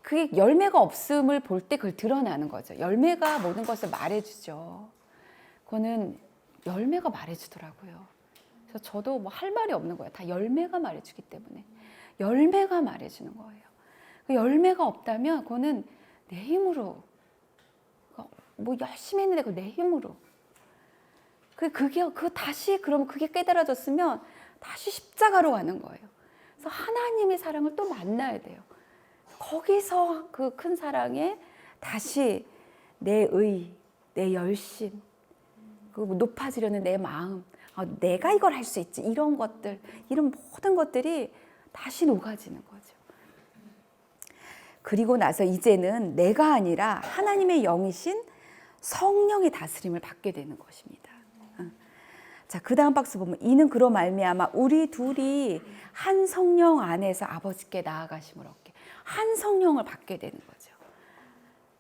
그게 열매가 없음을 볼 때 그걸 드러나는 거죠. 열매가 모든 것을 말해주죠. 그거는 열매가 말해주더라고요. 그래서 저도 뭐 할 말이 없는 거예요. 다 열매가 말해주기 때문에. 열매가 말해주는 거예요. 그 열매가 없다면 그거는 내 힘으로 뭐 열심히 했는데 그 내 힘으로 그러면 그게 깨달아졌으면 다시 십자가로 가는 거예요. 그래서 하나님의 사랑을 또 만나야 돼요. 거기서 그 큰 사랑에 다시 내 열심, 그 높아지려는 내 마음, 내가 이걸 할 수 있지, 이런 모든 것들이 다시 녹아지는 거죠. 그리고 나서 이제는 내가 아니라 하나님의 영이신 성령의 다스림을 받게 되는 것입니다. 자, 그 다음 박스 보면 이는 그로 말미암아 우리 둘이 한 성령 안에서 아버지께 나아가심을 얻게, 한 성령을 받게 되는 거죠.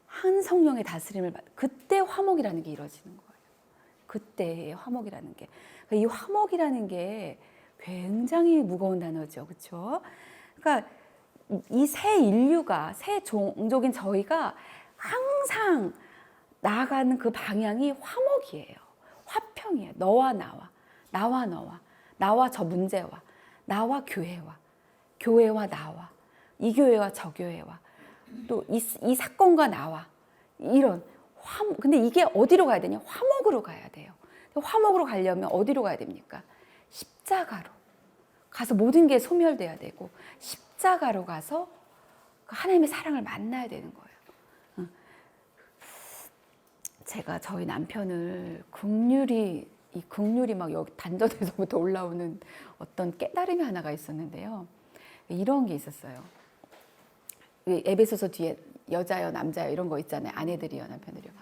한 성령의 다스림을 그때 화목이라는 게 이루어지는 거예요. 그때의 화목이라는 게. 이 화목이라는 게 굉장히 무거운 단어죠. 그렇죠? 그러니까 이 새 인류가, 새 종족인 저희가 항상 나아가는 그 방향이 화목이에요. 화평이에요. 너와 나와, 나와 너와, 나와 저 문제와, 나와 교회와, 교회와 나와, 이 교회와 저 교회와, 또 이 사건과 나와, 이런 근데 이게 어디로 가야 되냐? 화목으로 가야 돼요. 화목으로 가려면 어디로 가야 됩니까? 십자가로 가서 모든 게 소멸돼야 되고, 십자가로 가서 하나님의 사랑을 만나야 되는 거예요. 제가 저희 남편을 이 긍휼이 막 여기 단전에서부터 올라오는 어떤 깨달음이 하나가 있었는데요. 이런 게 있었어요. 에베소서 뒤에 여자여 남자여 이런 거 있잖아요. 아내들이요, 남편들이요.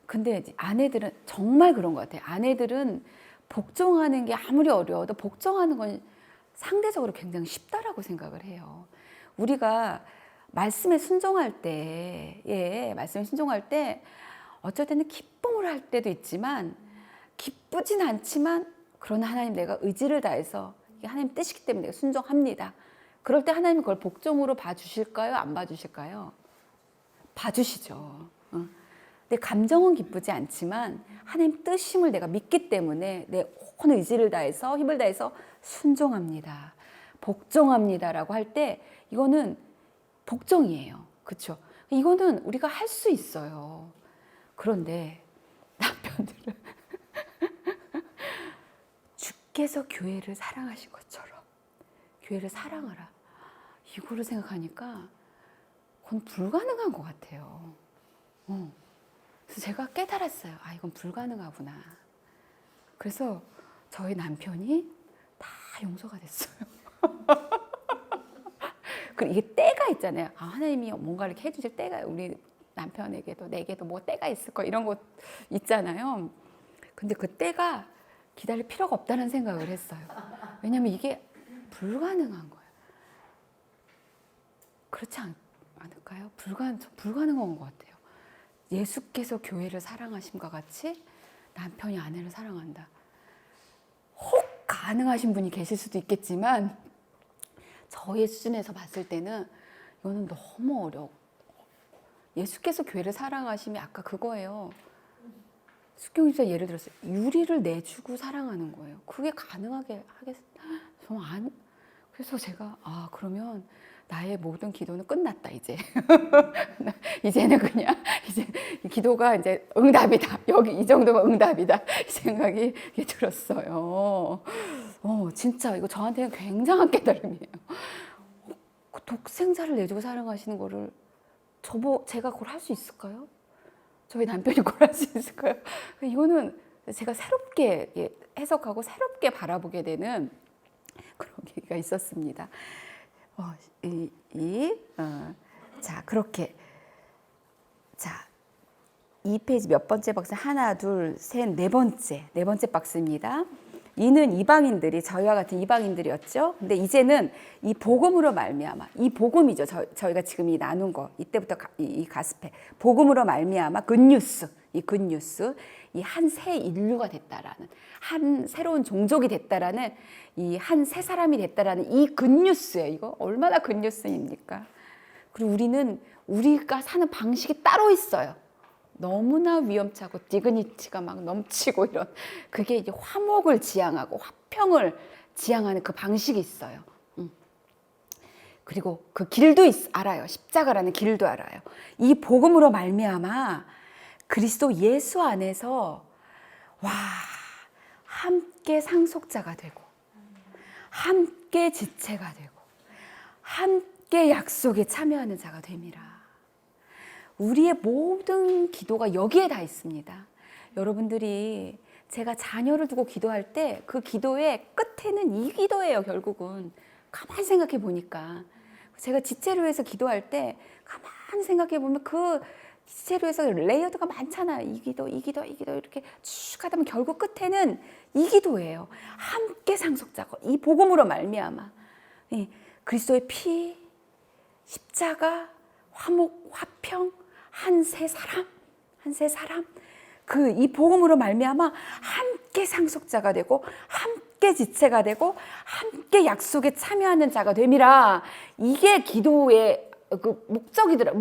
근데 아내들은 정말 그런 것 같아요. 아내들은 복종하는 게 아무리 어려워도 복종하는 건 상대적으로 굉장히 쉽다라고 생각을 해요. 우리가 말씀에 순종할 때, 말씀에 순종할 때 어쩔 때는 기쁨을 할 때도 있지만, 기쁘진 않지만 그러나 하나님 내가 의지를 다해서 이게 하나님 뜻이기 때문에 내가 순종합니다. 그럴 때 하나님은 그걸 복종으로 봐주실까요? 안 봐주실까요? 봐주시죠. 내 감정은 기쁘지 않지만 하나님 뜻임을 내가 믿기 때문에 내 온 의지를 다해서 힘을 다해서 순종합니다. 복종합니다라고 할 때 이거는 복종이에요. 그렇죠? 이거는 우리가 할 수 있어요. 그런데 남편들은 주께서 교회를 사랑하신 것처럼 교회를 사랑하라. 이거를 생각하니까 그건 불가능한 것 같아요. 그래서 제가 깨달았어요. 아, 이건 불가능하구나. 그래서 저희 남편이 다 용서가 됐어요. 그리고 이게 때가 있잖아요. 아, 하나님이 뭔가 이렇게 해주실 때가, 우리 남편에게도 내게도 뭐 때가 있을 거 이런 거 있잖아요. 근데 그 때가 기다릴 필요가 없다는 생각을 했어요. 왜냐하면 이게 불가능한 거예요. 그렇지 않을까요? 불가능한 것 같아요. 예수께서 교회를 사랑하심과 같이 남편이 아내를 사랑한다. 혹 가능하신 분이 계실 수도 있겠지만 저의 수준에서 봤을 때는 이거는 너무 어려워. 예수께서 교회를 사랑하심이 아까 그거예요. 숙경집사 예를 들어서 유리를 내주고 사랑하는 거예요. 그게 가능하게 하겠어요? 그래서 제가 그러면 나의 모든 기도는 끝났다 이제. 이제는 그냥 이제 기도가 이제 응답이다. 여기 이 정도면 응답이다. 이 생각이 들었어요. 진짜 이거 저한테는 굉장한 깨달음이에요. 독생자를 내주고 사랑하시는 거를 제가 그걸 할 수 있을까요? 저희 남편이 그걸 할 수 있을까요? 이거는 제가 새롭게 해석하고 새롭게 바라보게 되는 그런 계기가 있었습니다. 자, 그렇게. 자, 2페이지 몇 번째 박스? 하나, 둘, 셋, 네 번째 박스입니다. 이는 이방인들이, 저희와 같은 이방인들이었죠. 근데 이제는 이 복음으로 말미암아, 이 복음이죠. 저희가 지금 이 나눈 거, 이때부터 이 가스페, 복음으로 말미암아 굿뉴스, 이 굿뉴스, 이 한 새 인류가 됐다라는, 한 새로운 종족이 됐다라는, 이 한 새 사람이 됐다라는 이 굿뉴스예요. 이거 얼마나 굿뉴스입니까? 그리고 우리가 사는 방식이 따로 있어요. 너무나 위험차고 디그니티가 막 넘치고 이런, 그게 이제 화목을 지향하고 화평을 지향하는 그 방식이 있어요. 그리고 그 길도 알아요. 십자가라는 길도 알아요. 이 복음으로 말미암아 그리스도 예수 안에서 함께 상속자가 되고, 함께 지체가 되고, 함께 약속에 참여하는 자가 됨이라. 우리의 모든 기도가 여기에 다 있습니다. 여러분들이 제가 자녀를 두고 기도할 때 그 기도의 끝에는 이 기도예요. 결국은 가만히 생각해 보니까. 제가 지체료에서 기도할 때 가만히 생각해 보면 그 지체료에서 레이어드가 많잖아요. 이 기도 이렇게 쭉 하다 보면 결국 끝에는 이 기도예요. 함께 상속자고 이 복음으로 말미암아 그리스도의 피, 십자가, 화목, 화평, 한 세 사람 그 이 복음으로 말미암아 함께 상속자가 되고 함께 지체가 되고 함께 약속에 참여하는 자가 됨이라. 이게 기도의 그 목적이더라.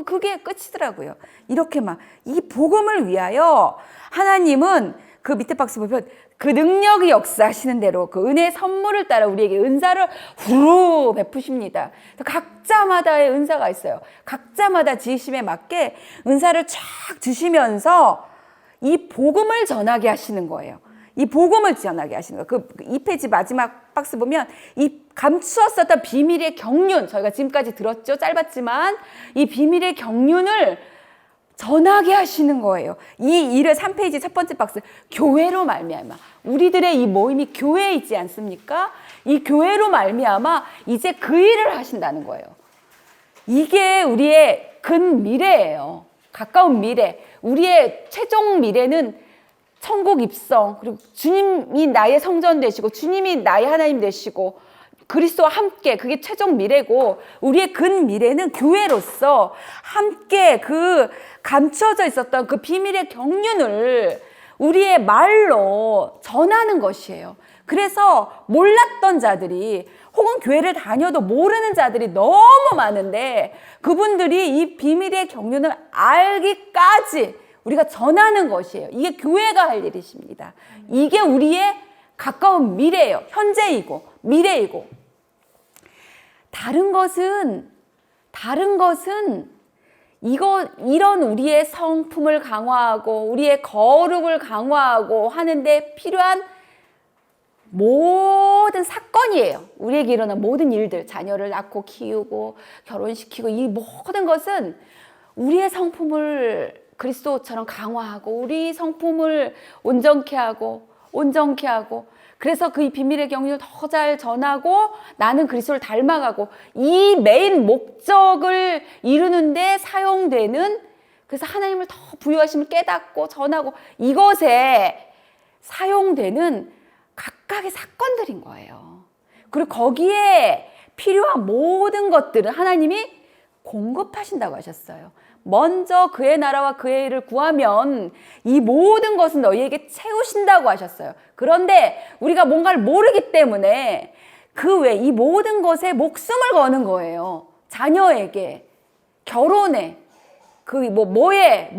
그게 끝이더라고요. 이렇게 막 이 복음을 위하여 하나님은 그 밑에 박스 보면 그 능력이 역사하시는 대로 그 은혜의 선물을 따라 우리에게 은사를 후루 베푸십니다. 각자마다의 은사가 있어요. 각자마다 지으심에 맞게 은사를 쫙 주시면서 이 복음을 전하게 하시는 거예요. 이 복음을 전하게 하시는 거예요. 그 2페이지 마지막 박스 보면 이 감추었었던 비밀의 경륜, 저희가 지금까지 들었죠. 짧았지만 이 비밀의 경륜을 전하게 하시는 거예요. 이 일을 3페이지 첫 번째 박스, 교회로 말미암아. 우리들의 이 모임이 교회이지 않습니까? 이 교회로 말미암아 이제 그 일을 하신다는 거예요. 이게 우리의 근 미래예요. 가까운 미래. 우리의 최종 미래는 천국 입성, 그리고 주님이 나의 성전 되시고 주님이 나의 하나님 되시고 그리스도와 함께, 그게 최종 미래고, 우리의 근 미래는 교회로서 함께 그 감춰져 있었던 그 비밀의 경륜을 우리의 말로 전하는 것이에요. 그래서 몰랐던 자들이, 혹은 교회를 다녀도 모르는 자들이 너무 많은데 그분들이 이 비밀의 경륜을 알기까지 우리가 전하는 것이에요. 이게 교회가 할 일이십니다. 이게 우리의 가까운 미래예요. 현재이고 미래이고. 다른 것은 이런 우리의 성품을 강화하고 우리의 거룩을 강화하고 하는데 필요한 모든 사건이에요. 우리에게 일어난 모든 일들, 자녀를 낳고 키우고 결혼시키고, 이 모든 것은 우리의 성품을 그리스도처럼 강화하고 우리 성품을 온전케 하고 그래서 그 비밀의 경륜을 더 잘 전하고 나는 그리스도를 닮아가고, 이 메인 목적을 이루는데 사용되는, 그래서 하나님을 더 부여하심을 깨닫고 전하고, 이것에 사용되는 각각의 사건들인 거예요. 그리고 거기에 필요한 모든 것들은 하나님이 공급하신다고 하셨어요. 먼저 그의 나라와 그의 일을 구하면 이 모든 것은 너희에게 채우신다고 하셨어요. 그런데 우리가 뭔가를 모르기 때문에 그 외 이 모든 것에 목숨을 거는 거예요. 자녀에게, 결혼에, 그 뭐에,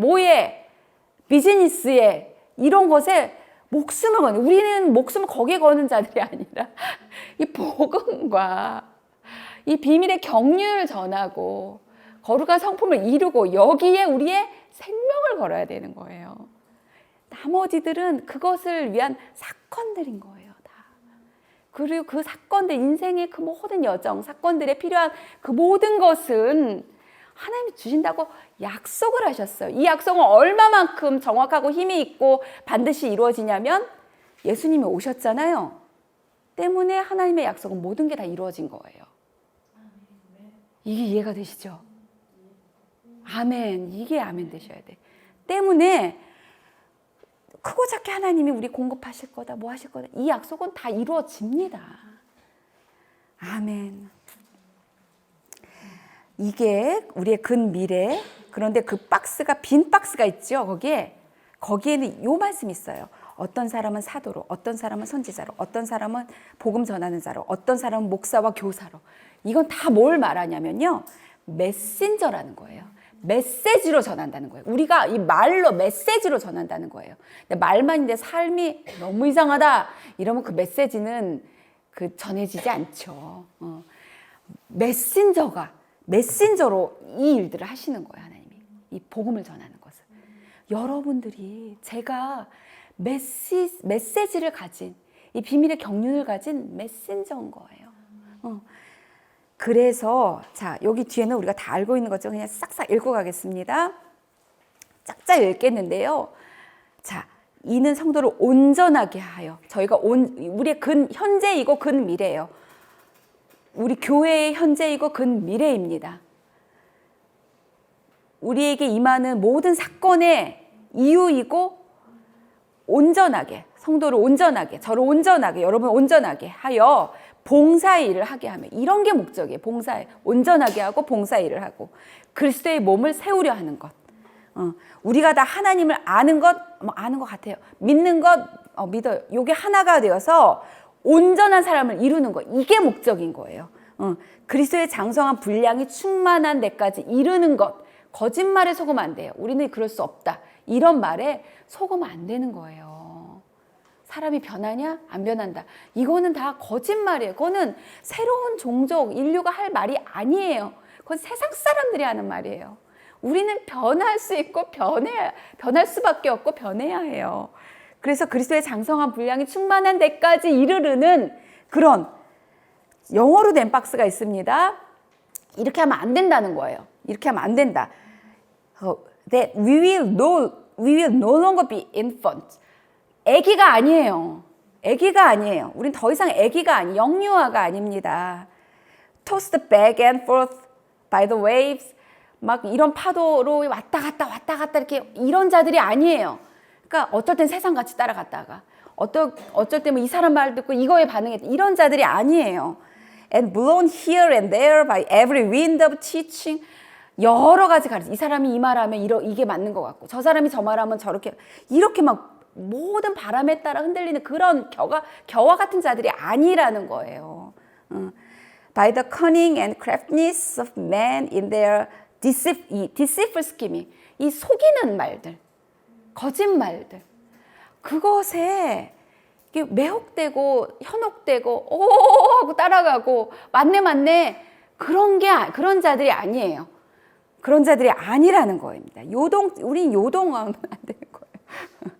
비즈니스에, 이런 것에 목숨을 거는, 우리는 목숨을 거기에 거는 자들이 아니라 이 복음과 이 비밀의 경륜을 전하고 거룩한 성품을 이루고 여기에 우리의 생명을 걸어야 되는 거예요. 나머지들은 그것을 위한 사건들인 거예요, 다. 그리고 그 사건들, 인생의 그 모든 여정, 사건들에 필요한 그 모든 것은 하나님이 주신다고 약속을 하셨어요. 이 약속은 얼마만큼 정확하고 힘이 있고 반드시 이루어지냐면 예수님이 오셨잖아요. 때문에 하나님의 약속은 모든 게 다 이루어진 거예요. 이게 이해가 되시죠? 아멘. 이게 아멘 되셔야 돼. 때문에 크고 작게 하나님이 우리 공급하실 거다, 뭐 하실 거다, 이 약속은 다 이루어집니다. 아멘. 이게 우리의 근 미래. 그런데 그 박스가, 빈 박스가 있죠. 거기에는 요 말씀이 있어요. 어떤 사람은 사도로, 어떤 사람은 선지자로, 어떤 사람은 복음 전하는 자로, 어떤 사람은 목사와 교사로. 이건 다 뭘 말하냐면요, 메신저라는 거예요. 메시지로 전한다는 거예요. 우리가 이 말로 메시지로 전한다는 거예요. 근데 말만인데 삶이 너무 이상하다 이러면 그 메시지는 그 전해지지 않죠. 메신저로 이 일들을 하시는 거예요, 하나님이. 이 복음을 전하는 것을. 여러분들이, 제가 메시지를 가진, 이 비밀의 경륜을 가진 메신저인 거예요. 그래서 자, 여기 뒤에는 우리가 다 알고 있는 거죠. 그냥 싹싹 읽고 가겠습니다. 짝짝 읽겠는데요. 자, 이는 성도를 온전하게 하여, 저희가 우리의 현재이고 근 미래예요. 우리 교회의 현재이고 근 미래입니다. 우리에게 임하는 모든 사건의 이유이고 온전하게, 성도를 온전하게, 저를 온전하게, 여러분 온전하게 하여 봉사의 일을 하게 하며, 이런 게 목적이에요. 봉사에 온전하게 하고 봉사의 일을 하고 그리스도의 몸을 세우려 하는 것. 우리가 다 하나님을 아는 것, 아는 것 같아요. 믿는 것, 믿어요. 이게 하나가 되어서 온전한 사람을 이루는 것, 이게 목적인 거예요. 그리스도의 장성한 분량이 충만한 데까지 이르는 것. 거짓말에 속으면 안 돼요. 우리는 그럴 수 없다. 이런 말에 속으면 안 되는 거예요. 사람이 변하냐? 안 변한다. 이거는 다 거짓말이에요. 그거는 새로운 종족, 인류가 할 말이 아니에요. 그건 세상 사람들이 하는 말이에요. 우리는 변할 수 있고 변할 수밖에 없고 변해야 해요. 그래서 그리스도의 장성한 분량이 충만한 데까지 이르르는 그런 영어로 된 박스가 있습니다. 이렇게 하면 안 된다는 거예요. 이렇게 하면 안 된다. That we will no longer be infants. 아기가 아니에요. 아기가 아니에요. 우린 더 이상 아기가 영유아가 아닙니다. Tossed back and forth by the waves. 막 이런 파도로 왔다 갔다 이렇게 이런 자들이 아니에요. 그러니까 어떨 땐 세상같이 따라갔다가 어쩔 때는 이 사람 말 듣고 이거에 반응했다. 이런 자들이 아니에요. And blown here and there by every wind of teaching. 여러 가지 가르쳐. 이 사람이 이 말하면 이게 맞는 것 같고 저 사람이 저 말하면 저렇게 이렇게 막 모든 바람에 따라 흔들리는 그런 겨와 같은 자들이 아니라는 거예요. By the cunning and craftiness of men in their deceitful scheming. 이 속이는 말들, 거짓말들. 그것에 매혹되고 현혹되고 하고 따라가고 맞네 그런 자들이 아니에요. 그런 자들이 아니라는 거입니다. 우린 요동하면 안 되는 거예요.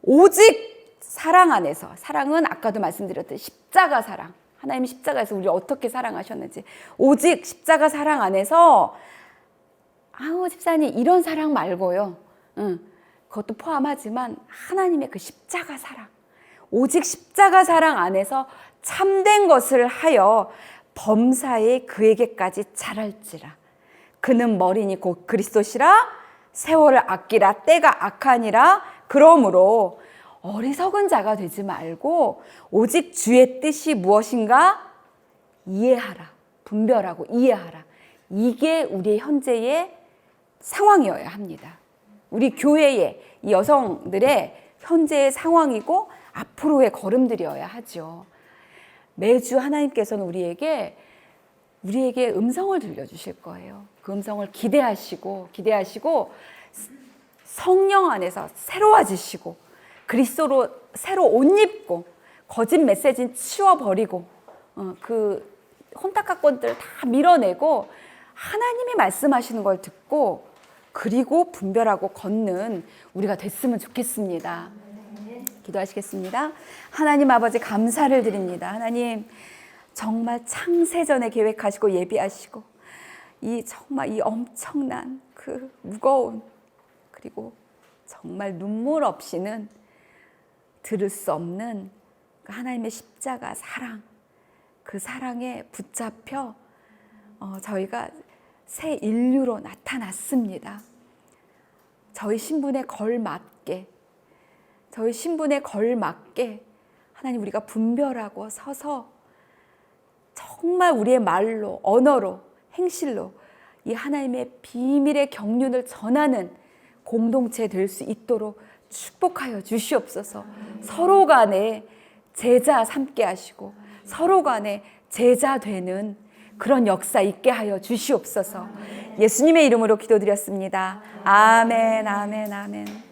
오직 사랑 안에서, 사랑은 아까도 말씀드렸듯이 십자가 사랑, 하나님이 십자가에서 우리를 어떻게 사랑하셨는지, 오직 십자가 사랑 안에서 집사님 이런 사랑 말고요. 그것도 포함하지만 하나님의 그 십자가 사랑, 오직 십자가 사랑 안에서 참된 것을 하여 범사에 그에게까지 자랄지라. 그는 머리니 곧 그리스도시라. 세월을 아끼라. 때가 악하니라. 그러므로 어리석은 자가 되지 말고 오직 주의 뜻이 무엇인가 이해하라. 분별하고 이해하라. 이게 우리의 현재의 상황이어야 합니다. 우리 교회의 이 여성들의 현재의 상황이고 앞으로의 걸음들이어야 하죠. 매주 하나님께서는 우리에게 음성을 들려주실 거예요. 그 음성을 기대하시고 성령 안에서 새로워지시고 그리스도로 새로 옷 입고 거짓 메시지는 치워버리고 그 혼탁학권들을 다 밀어내고 하나님이 말씀하시는 걸 듣고 그리고 분별하고 걷는 우리가 됐으면 좋겠습니다. 기도하시겠습니다. 하나님 아버지 감사를 드립니다. 하나님 정말 창세전에 계획하시고 예비하시고 정말 이 엄청난 그 무거운 그리고 정말 눈물 없이는 들을 수 없는 그 하나님의 십자가 사랑, 그 사랑에 붙잡혀 저희가 새 인류로 나타났습니다. 저희 신분에 걸맞게 하나님 우리가 분별하고 서서 정말 우리의 말로, 언어로, 행실로 이 하나님의 비밀의 경륜을 전하는 공동체 될 수 있도록 축복하여 주시옵소서. 서로 간에 제자 삼게 하시고 서로 간에 제자 되는 그런 역사 있게 하여 주시옵소서. 예수님의 이름으로 기도드렸습니다. 아멘, 아멘, 아멘.